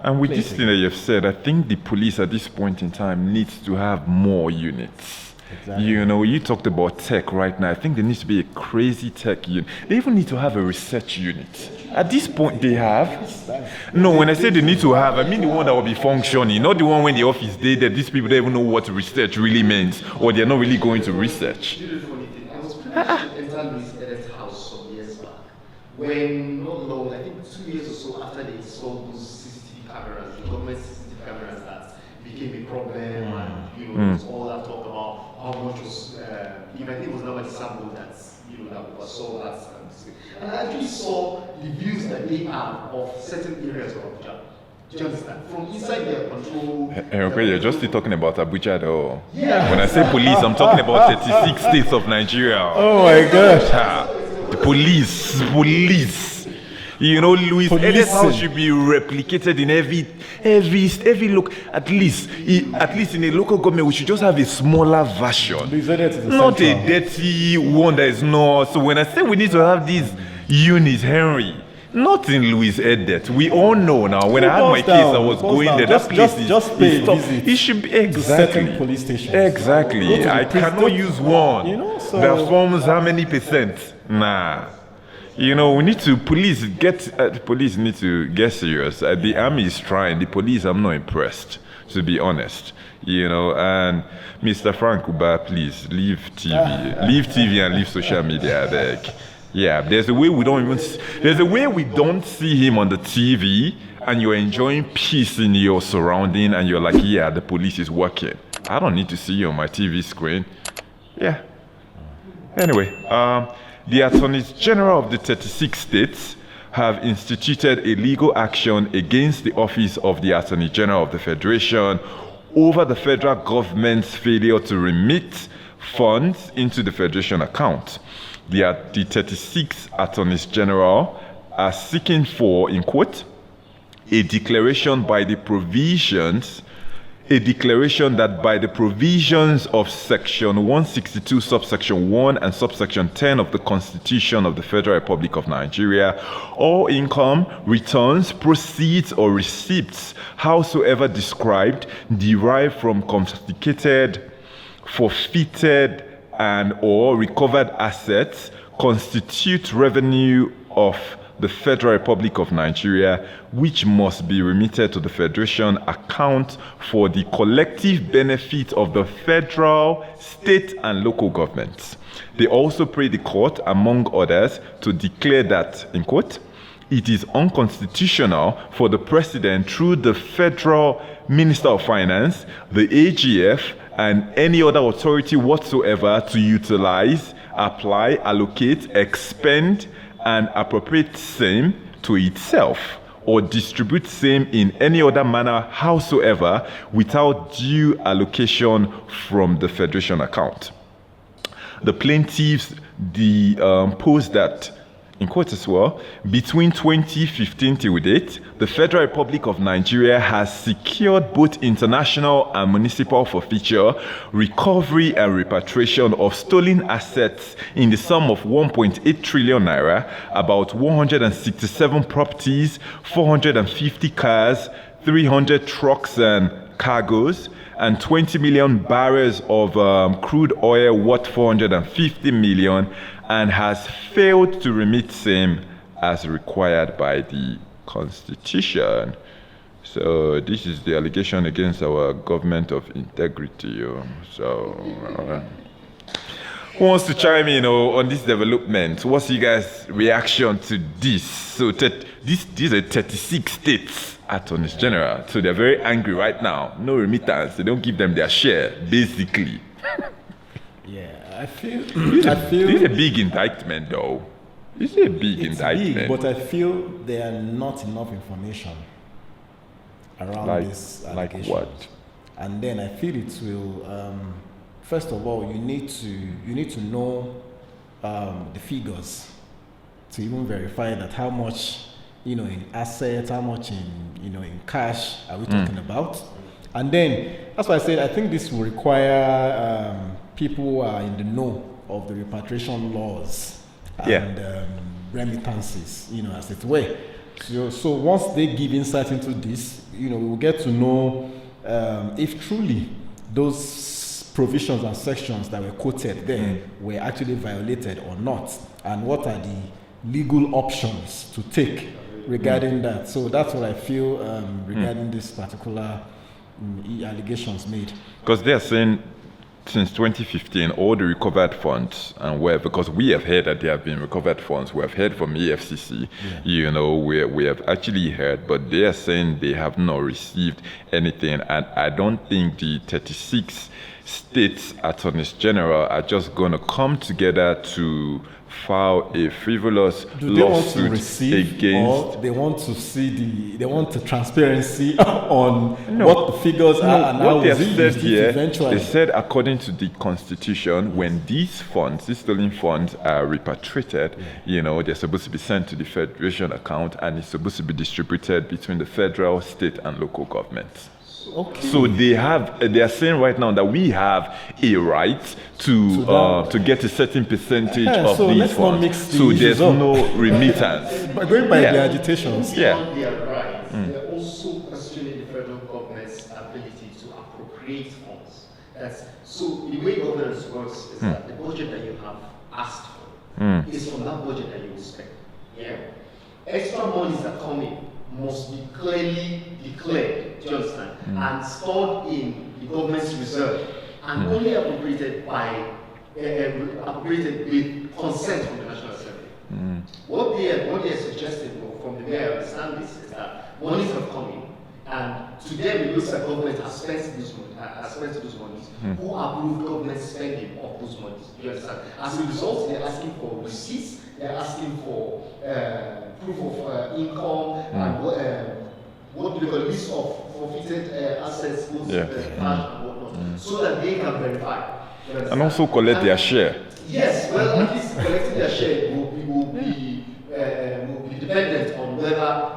And with this thing that you've said, I think the police at this point in time needs to have more units. Exactly. You talked about tech right now. I think there needs to be a crazy tech unit. They even need to have a research unit. At this point, they have. No, when I say they need to have, I mean the one that will be functioning, not the one when the office did that these people don't even know what research really means, or they're not really going to research. I was privileged to enter Luis Edith's house some years back. When, not long, I think 2 years or so after they installed those CCTV cameras, the government CCTV cameras that became a problem, and there was all that talk about how much was, I think it was now a sample that that was sold that. And I actually saw the views that they have of certain areas of Abuja. Do you understand? From inside their control. Okay, you're just still talking about Abuja though. Yeah. When I say police, I'm talking about 36 states of Nigeria. Oh my gosh. The police. Luis Edith's house should be replicated in every look. At least in a local government, we should just have a smaller version, not a dirty one that is not. So when I say we need to have these units, Henry, not in Luis Edith. We all know now. When I had my case, I was going there. That place is just pay a visit. It should be exactly certain police stations. Exactly. I cannot use one that forms how many percent? Nah. We need to police need to get serious. The army is trying. The police, I'm not impressed, to be honest. And Mr. Frank Uba, please leave TV, leave TV and leave social media. There's a way we don't see him on the TV, and you're enjoying peace in your surrounding, and you're like, the police is working. I don't need to see you on my TV screen. Yeah. Anyway, the attorneys general of the 36 states have instituted a legal action against the office of the Attorney General of the Federation over the federal government's failure to remit funds into the Federation account. The 36 attorneys general are seeking for, in quote, a declaration that by the provisions of Section 162, subsection 1 and subsection 10 of the Constitution of the Federal Republic of Nigeria, all income, returns, proceeds, or receipts, howsoever described, derived from confiscated, forfeited, and or recovered assets constitute revenue of the Federal Republic of Nigeria, which must be remitted to the Federation account for the collective benefit of the federal, state, and local governments. They also pray the court, among others, to declare that, in quote, it is unconstitutional for the President through the Federal Minister of Finance, the AGF, and any other authority whatsoever to utilize, apply, allocate, expend, and appropriate same to itself, or distribute same in any other manner howsoever without due allocation from the Federation account. The plaintiffs pose that in quotes as well, between 2015 till date, the Federal Republic of Nigeria has secured both international and municipal forfeiture, recovery and repatriation of stolen assets in the sum of 1.8 trillion naira, about 167 properties, 450 cars, 300 trucks and cargoes, and 20 million barrels of crude oil worth 450 million, and has failed to remit same as required by the Constitution. So this is the allegation against our government of integrity. Who wants to chime in on this development? What's you guys' reaction to this? So these are 36 states attorneys general, so they're very angry right now. No remittance, they don't give them their share, basically. Yeah, I feel this is a big indictment, though. This is a big indictment. Big, but I feel there are not enough information around this allegation. Like what? And then I feel it will. First of all, you need to know the figures to even verify that how much in assets, how much in cash are we talking about? And then that's why I said I think this will require people who are in the know of the repatriation laws and remittances, as it were. So once they give insight into this, we will get to know if truly those provisions and sections that were quoted there were actually violated or not, and what are the legal options to take regarding that. So that's what I feel regarding this particular allegations made. Because they are saying since 2015, all the recovered funds, and because we have heard that there have been recovered funds, we have heard from EFCC, we have actually heard, but they are saying they have not received anything, and I don't think the 36 states attorneys general are just going to come together to file a frivolous lawsuit against. Or they want to see they want the transparency on what the figures are and how they have said here. Eventually. They said according to the Constitution, when these funds, these stolen funds, are repatriated, they're supposed to be sent to the Federation account, and it's supposed to be distributed between the federal, state, and local governments. Okay. So they are saying right now that we have a right to get a certain percentage of these funds. So there's no remittance. But going by the agitations. Beyond their rights, they're also questioning the federal government's ability to appropriate funds. So the way governance works is that the budget that you have asked for is from that budget that you will spend. Yeah. Extra monies that come in must be clearly declared, do you understand? And stored in the government's reserve, and only appropriated with consent from the National Assembly. What they are suggesting, from the way I understand this, is that monies have come in, and to them it looks like government has spent those monies. Who approved government spending of those monies? Do you understand? As a result, they're asking for receipts, they're asking for proof of income, and what do they call a list of forfeited assets, both cash and whatnot, so that they can verify. And also collect their share. Yes, well, at least collecting their share will be dependent on whether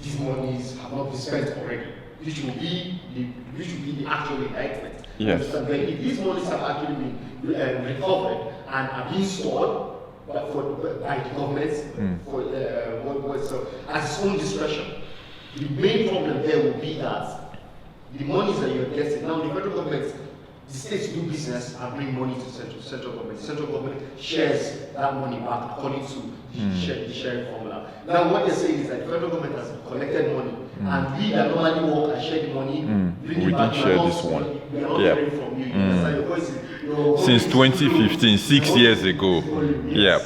these monies have not been spent already, which will be the actual indictment. Yes. But if these monies have actually been recovered and are being stored by the government so at its own discretion, the main problem there will be that the monies that you're getting now, the federal government, the states do business and bring money to central government. The central government shares that money back according to the sharing formula. Now, what they're saying is that the federal government has collected money, and we that normally work and share the money, bring it back. We didn't share this one. We are not hearing from you. Your voice is, since 2015, 6 years ago. Yep.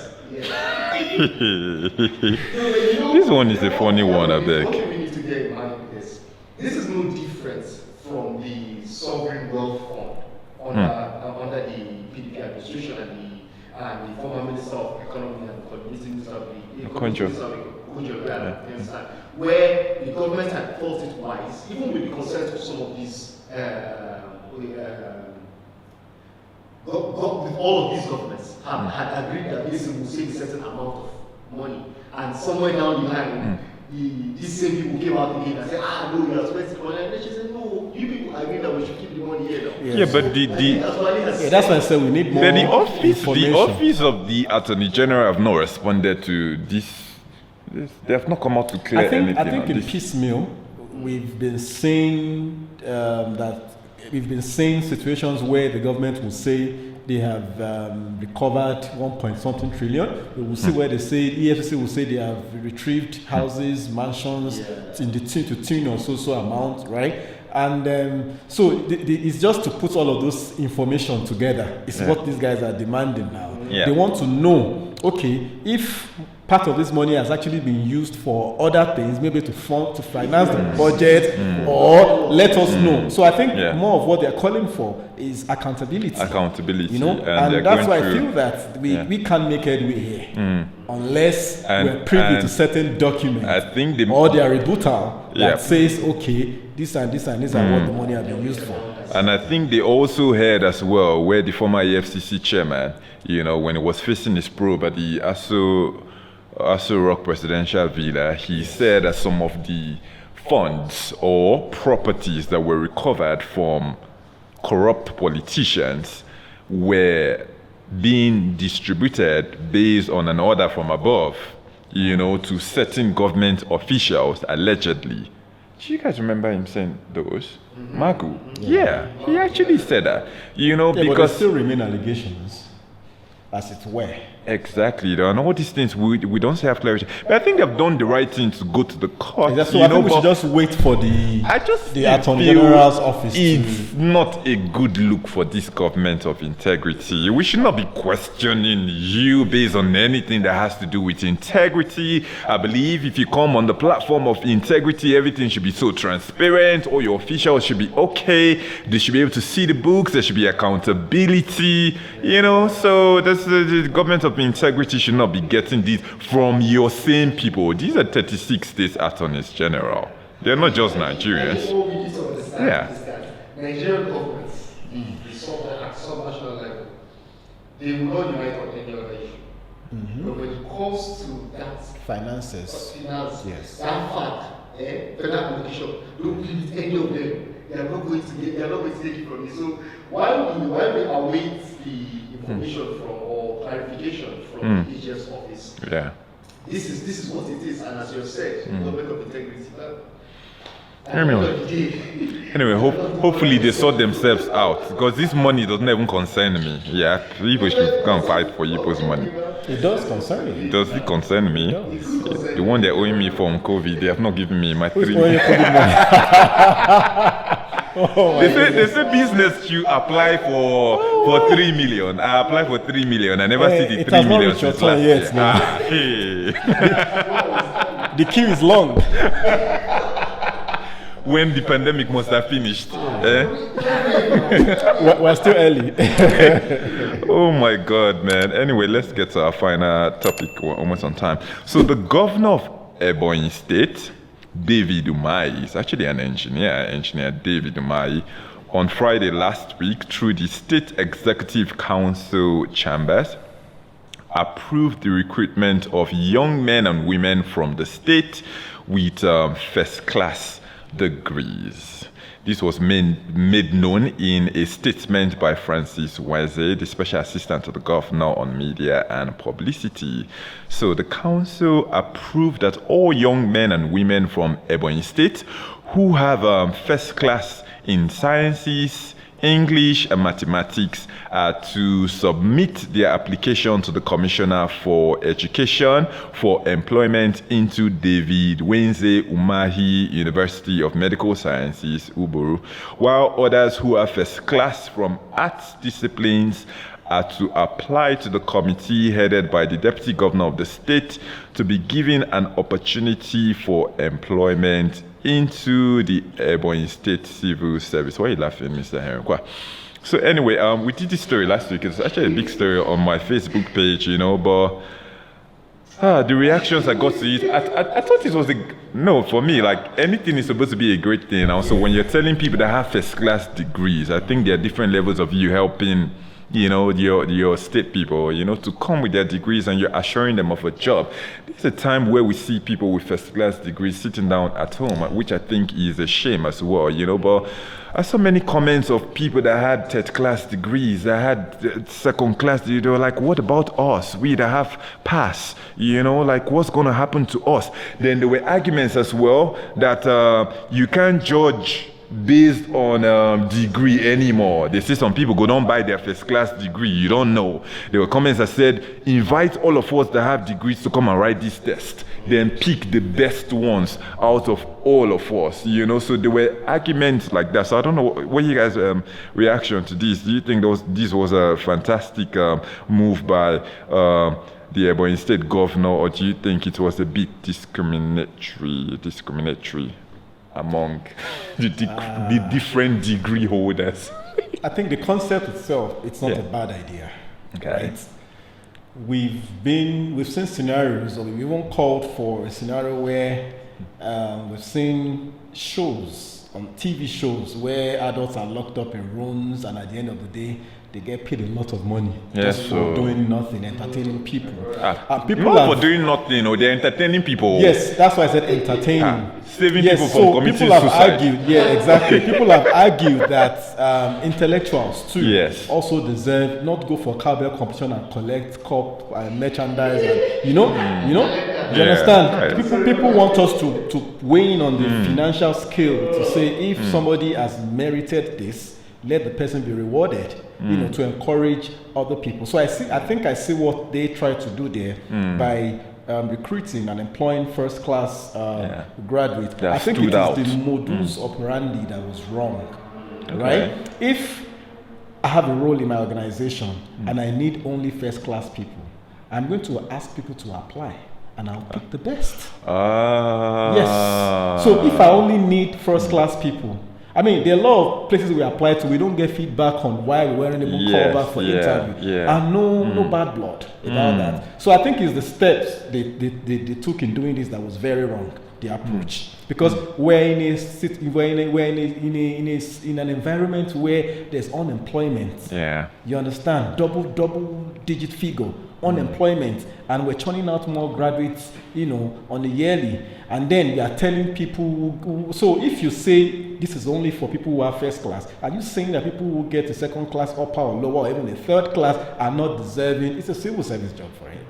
This one is a funny one, I beg. What we need to get in mind is this is no different from the sovereign wealth fund under the PDP administration and the former Minister of Economy and Community Minister of where the government had thought it wise, even with the consent of some of these with all of these governments had agreed that this will save a certain amount of money. And somewhere down the line, these same people came out again and said, no, you are spending money. And then she said, no, you people agree that we should keep the money here now. Yeah, but that's why I said we need more. But the office of the Attorney General have not responded to this. They have not come out to clear anything. I think in piecemeal, we've been saying situations where the government will say they have recovered 1-point-something trillion. We will see where they say EFCC will say they have retrieved houses, mansions in the tune or so amount, right? And so it's just to put all of those information together. It's what these guys are demanding now. Yeah. They want to know, okay, if part of this money has actually been used for other things, maybe to finance the budget, or let us know. So I think more of what they're calling for is accountability. Accountability, and that's why I feel that we can't make headway here unless we're privy to certain documents. I think or their rebuttal that says, okay, this and this and this are what the money has been used for. And I think they also heard as well where the former EFCC chairman, when he was facing his probe at the Aso Rock Presidential Villa, he said that some of the funds or properties that were recovered from corrupt politicians were being distributed based on an order from above, to certain government officials, allegedly. Do you guys remember him saying those? Magu? Yeah, he actually said that. But there because still remain allegations, as it were. Exactly, and all these things we don't have clarity. But I think they've done the right thing to go to the court. So I think we should just wait for the Attorney General's office. It's not a good look for this government of integrity. We should not be questioning you based on anything that has to do with integrity. I believe if you come on the platform of integrity, everything should be so transparent. All your officials should be okay. They should be able to see the books. There should be accountability. So that's the government of integrity should not be getting this from your same people. These are 36 state attorneys general. They're not just Nigerians. What we need to understand is that Nigerian governments, at sub-national level, they will not unite on any other issue. But when it comes to that finances, that fact, federal application, don't believe any of them. They are not going to take it from you. So while we await the information from or clarification from the AGF's office, this is what it is, and as you said, government of integrity. Anyway, hopefully they sort themselves out, because this money doesn't even concern me. Yeah, people should go and fight for Igbo's money. It does concern you. Does it concern me? The one they're owing me from COVID, they have not given me my 3 million. They say business you apply for 3 million. I apply for 3 million. I never see the 3 million since last year. The queue is long. When the pandemic must have finished. We're still early. Oh my God, man. Anyway, let's get to our final topic. We're almost on time. So the governor of Ebonyi State, David Umahi, is actually an engineer David Umahi, on Friday last week through the State Executive Council chambers, approved the recruitment of young men and women from the state with first-class degrees. This was made known in a statement by Francis Weze, the Special Assistant to the Governor on Media and Publicity. So the council approved that all young men and women from Ebonyi State who have first class in sciences, English and mathematics to submit their application to the Commissioner for Education for employment into David Wenze Umahi University of Medical Sciences, Uburu, while others who are first class from arts disciplines are to apply to the committee headed by the Deputy Governor of the state to be given an opportunity for employment into the Ebonyi State Civil Service. Why are you laughing, Mr. Henry? So anyway, we did this story last week. It's actually a big story on my Facebook page, but the reactions I got to it, I thought it was for me, like anything is supposed to be a great thing. Also, when you're telling people that have first class degrees, I think there are different levels of you helping your state people, to come with their degrees, and you're assuring them of a job. There's a time where we see people with first-class degrees sitting down at home, which I think is a shame as well, but I saw many comments of people that had third-class degrees, that had second-class, they were like, what about us? We that have passed, like what's going to happen to us? Then there were arguments as well that you can't judge based on degree anymore. They say some people go down buy their first class degree. You don't know. There were comments that said, invite all of us that have degrees to come and write this test. Then pick the best ones out of all of us. So there were arguments like that. So I don't know what you guys' reaction to this. Do you think this was a fantastic move by the Ebonyi State Governor, or do you think it was a bit discriminatory among the different degree holders? I think the concept itself, it's not a bad idea. Okay. Right? We've seen scenarios, or we've even called for a scenario where we've seen shows on TV shows where adults are locked up in rooms, and at the end of the day, they get paid a lot of money just for doing nothing, entertaining people. People not for doing nothing, they're entertaining people. Yes, that's why I said entertaining. Saving people from committing suicide. People have argued, exactly. People have argued that intellectuals too also deserve not go for cowbell competition and collect cup and merchandise, and you understand? Right. People want us to weigh in on the financial scale to say if somebody has merited this, let the person be rewarded, to encourage other people. So I think I see what they try to do there by recruiting and employing first-class graduates. I think it is the modus operandi that was wrong, right? If I have a role in my organization and I need only first-class people, I'm going to ask people to apply, and I'll pick the best. Yes. So if I only need first-class people, I mean, there are a lot of places we apply to, we don't get feedback on why we weren't able to call back for interview. And no bad blood about that. So I think it's the steps they took in doing this that was very wrong, the approach. Because we're in an environment where there's unemployment. You understand? Double digit figure. Unemployment, and we're churning out more graduates, on the yearly, and then we are telling people. So if you say this is only for people who are first class, are you saying that people who get a second class, upper or lower, or even a third class are not deserving? It's a civil service job for him.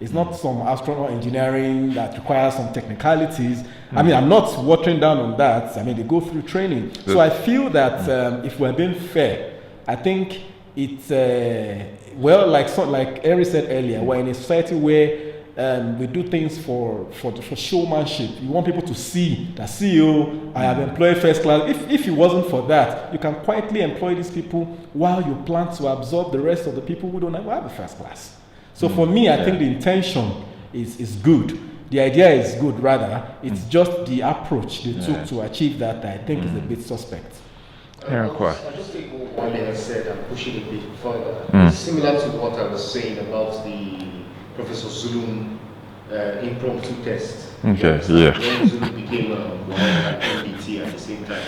It's not some astronaut engineering that requires some technicalities. I mean, I'm not watering down on that. I mean, they go through training. So I feel that if we're being fair, I think it's like Eric said earlier, we're in a society where we do things for showmanship. You want people to see that CEO, I have employed first class. If it wasn't for that, you can quietly employ these people while you plan to absorb the rest of the people who don't have a first class. So for me, I think the intention is good. The idea is good, rather. It's just the approach they took to achieve that I think is a bit suspect. I'll just take one thing I said and push it a bit further. Similar to what I was saying about the Professor Zulum impromptu test. When Zulum became MBT at the same time.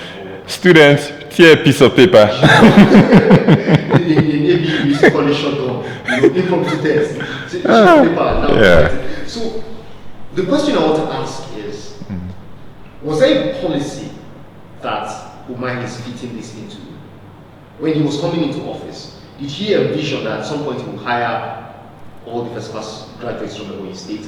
Students, tear a piece of paper. Maybe you used to call it shotgun. Impromptu test. So the question I want to ask is, was there a policy that Umahi is fitting this into? When he was coming into office, did he envision that at some point he would hire all the first class graduates from Ebonyi State?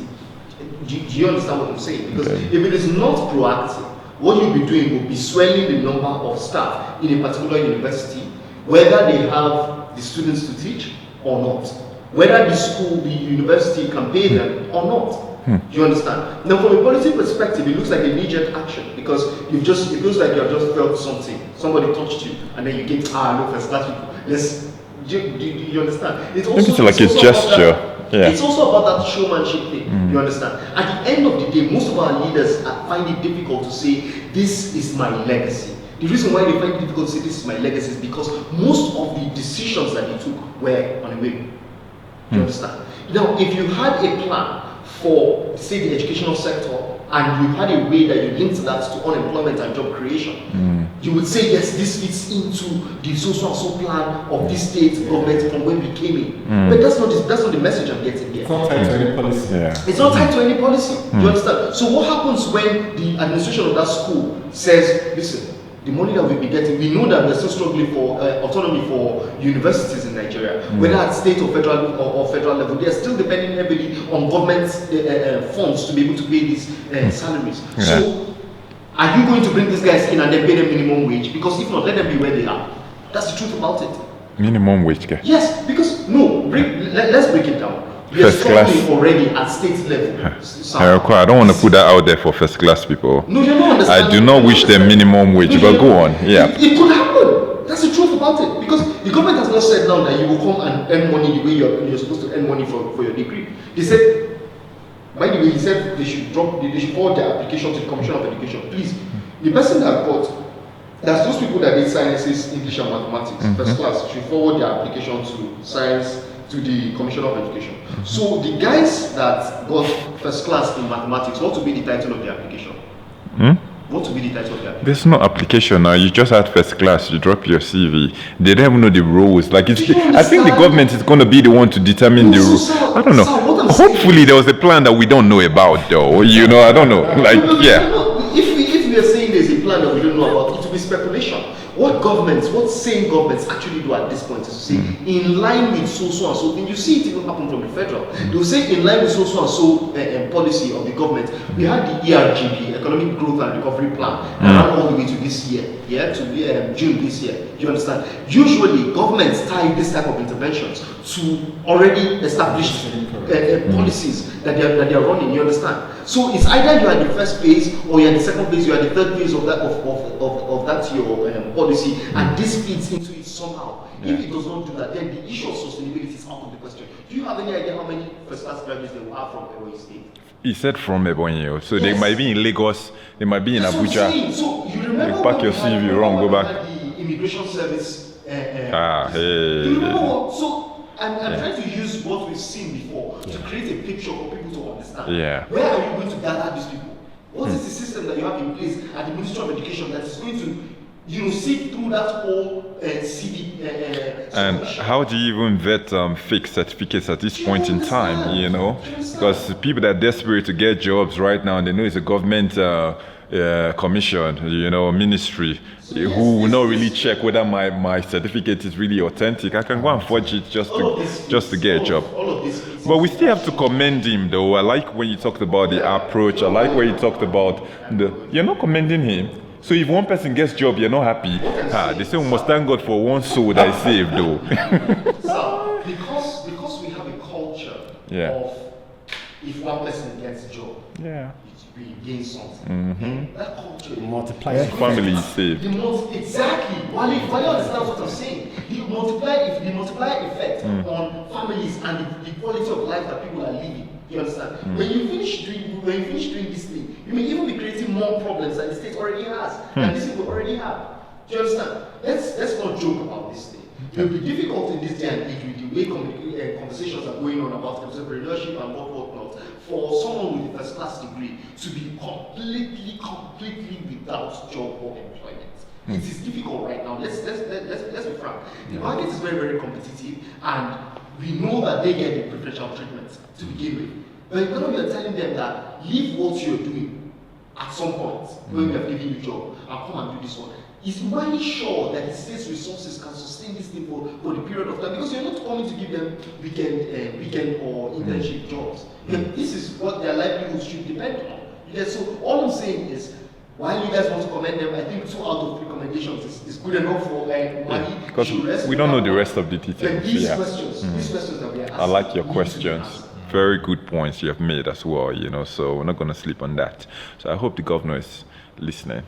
Do you understand what I'm saying? Because if it is not proactive, what you'll be doing will be swelling the number of staff in a particular university, whether they have the students to teach or not, whether the university can pay them or not. Do you understand? Now, from a policy perspective, it looks like a knee-jerk action because it feels like you have just felt something. Somebody touched you, and then you get no first class people. Do you understand? It's like a gesture. It's also about that showmanship thing. You understand? At the end of the day, most of our leaders find it difficult to say, "This is my legacy." The reason why they find it difficult to say, "This is my legacy," is because most of the decisions that they took were on a whim. You understand? Now, if you had a plan for, say, the educational sector, and you had a way that you linked that to unemployment and job creation, You would say, yes, this fits into the social and so plan of this state government from when we came in. But that's not the message I'm getting here. It's not tied to any policy. Yeah. It's not tied to any policy. Do you understand? So what happens when the administration of that school says, listen, the money that we'll be getting, we know that we're still struggling for autonomy for universities in Nigeria, whether at state or federal level, they are still depending heavily on government funds to be able to pay these salaries. Yeah. So are you going to bring these guys in and then pay them minimum wage? Because if not, let them be where they are. That's the truth about it. Minimum wage, guy. Yes, because let's break it down. We are First class. struggling already at state level. I don't want to put that out there for first class people. No, you're not understanding. I do not wish them minimum wage, but go on. Yeah. It could happen. That's the truth about it. Because the government has not said now that you will come and earn money the way you're supposed to earn money for your degree. They said, by the way, he said they should forward their application to the Commission of Education. Please, the person that got, there's those people that did sciences, English and mathematics, first class, should forward their application to science, to the Commission of Education. So the guys that got first class in mathematics, what will be the title of the application? What will be the title of the application? There's no application now. You just had first class. You drop your CV. They don't even know the rules. Like it's. I think the government is going to be the one to determine the rules. I don't know. Hopefully, there was a plan that we don't know about, though. You know, I don't know. Like, yeah. If we are saying there's a plan that we don't know about, it will be speculation. What sane governments actually do at this point is to say, in line with so and so thing. You see it even happen from the federal. They will say, in line with so and so policy of the government, we had the ERGP, Economic Growth and Recovery Plan, around all the way to this year, to June this year. Do you understand? Usually, governments tie this type of interventions to already established policies that they are running. You understand? So it's either you are the first phase, or you are the second phase, you are the third phase of that your policy, and this feeds into it somehow. If it does not do that, then the issue of sustainability is out of the question. Do you have any idea how many first-class graduates they will have from Ebonyi State? He said from Ebonyi, so they might be in Lagos, they might be in Abuja. So you remember pack your CV wrong, go back. The immigration service. Hey. You remember what? So I'm trying to use what we've seen before to create a picture for people to understand. Yeah. Where are you going to gather these people? What is the system that you have in place at the Ministry of Education that is going to, see through that whole CV? And how do you even vet fake certificates at this point in time? You know, because people that are desperate to get jobs right now, and they know it's a government commission, ministry, who will not really check whether my certificate is really authentic. I can go and forge it just to get a job. But we still have to commend him, though. I like when you talked about the approach. I like when you talked about you're not commending him. So if one person gets job, you're not happy. They say we must thank God for one soul that is saved, though. So, because we have a culture of if one person gets a job, we gain something. That culture multiplies. Family is saved. Exactly. While you understand what I'm saying, the multiplier effect on families and the quality of life that people are living. You understand? When you finish doing this thing, you may even be creating more problems than the state already has, and this thing we already have. Do you understand? Let's not joke about this thing. It will be difficult in this day and age with the way conversations are going on about entrepreneurship and whatnot, for someone with a first-class degree to be completely without job or employment. It is difficult right now. Let's be frank. The market is very, very competitive, and we know that they get the preferential treatment to begin with. But now we are telling them that leave what you're doing at some point when we have given you a job and come and do this one. Is Umahi sure that the state's resources can sustain this thing for the period of time? Because you're not coming to give them weekend or internship jobs. This is what their livelihood should depend on. So all I'm saying is, while you guys want to commend them, I think 2 out of 3 commendations is good enough for Umahi. Because we don't know the rest of the details. These questions that we are asking. I like your questions. Very good points you have made as well, so we're not going to sleep on that. So I hope the governor is listening,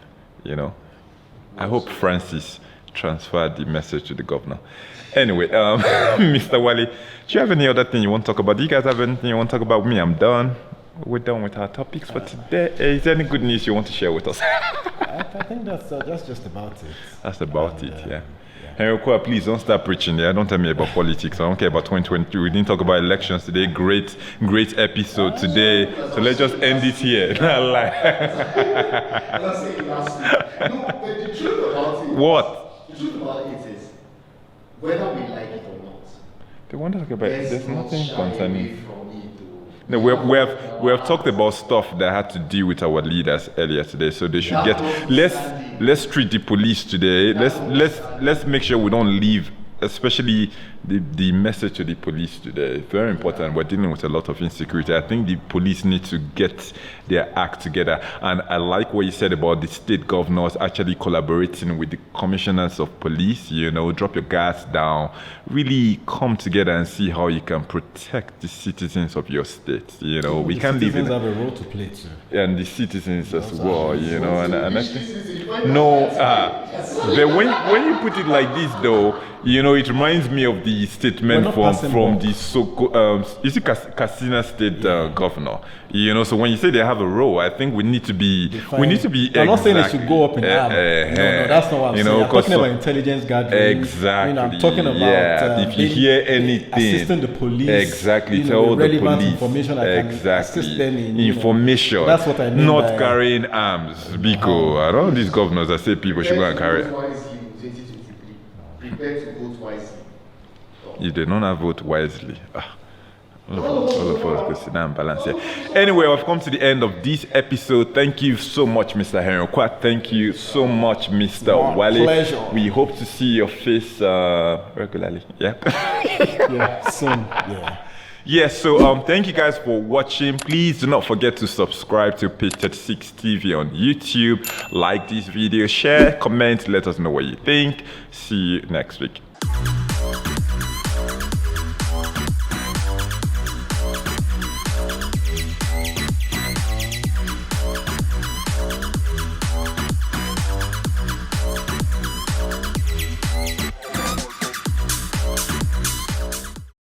I hope Francis transferred the message to the governor. Anyway, Mr. Wale, do you have any other thing you want to talk about? Do you guys have anything you want to talk about? Me, I'm done. We're done with our topics for today. Is there any good news you want to share with us? I think that's just about it. That's about it, yeah. Henry Kwa, please don't start preaching there. Don't tell me about politics. I don't care about 2022. We didn't talk about elections today. Great episode today. So let's just end it here. Not lie. Let's say last week. No, but the truth about it. What? The truth about it is, whether we like it or not, They want to talk about it. There's nothing shy concerning. away from it. No, we have talked about stuff that had to deal with our leaders earlier today, so they should get. Let's treat the police today. Let's make sure we don't leave, especially the message to the police today. Very important. We're dealing with a lot of insecurity. I think the police need to get their act together. And I like what you said about the state governors actually collaborating with the commissioners of police. You know, drop your guards down. Really come together and see how you can protect the citizens of your state. You know, we can't leave it. Citizens have a role to play too. And the citizens as well, you know, and I think, no, but when you put it like this though, you know, it reminds me of the statement from the is it Katsina State governor, you know. So when you say they have a role, I think we need to be I'm not saying they should go up in arm. No, that's not what I'm saying. I'm talking about intelligence gathering. Exactly. You know, I'm talking about if you hear anything, assisting the police. Exactly. You know, Tell the relevant police. information that can assist them in information. That's what I mean. Not carrying arms. Because I don't know these governors that say people should go and carry. Prepare to vote wisely. You did not vote wisely. All of us go sit down and balance here. Anyway, I've come to the end of this episode. Thank you so much, Mr. Henry Kwat. Thank you so much, Mr. Wale. Pleasure. We hope to see your face regularly. Yeah. Yeah, soon. Yeah. Yes, so thank you guys for watching. Please do not forget to subscribe to Page 36 TV on YouTube. Like this video, share, comment, let us know what you think. See you next week.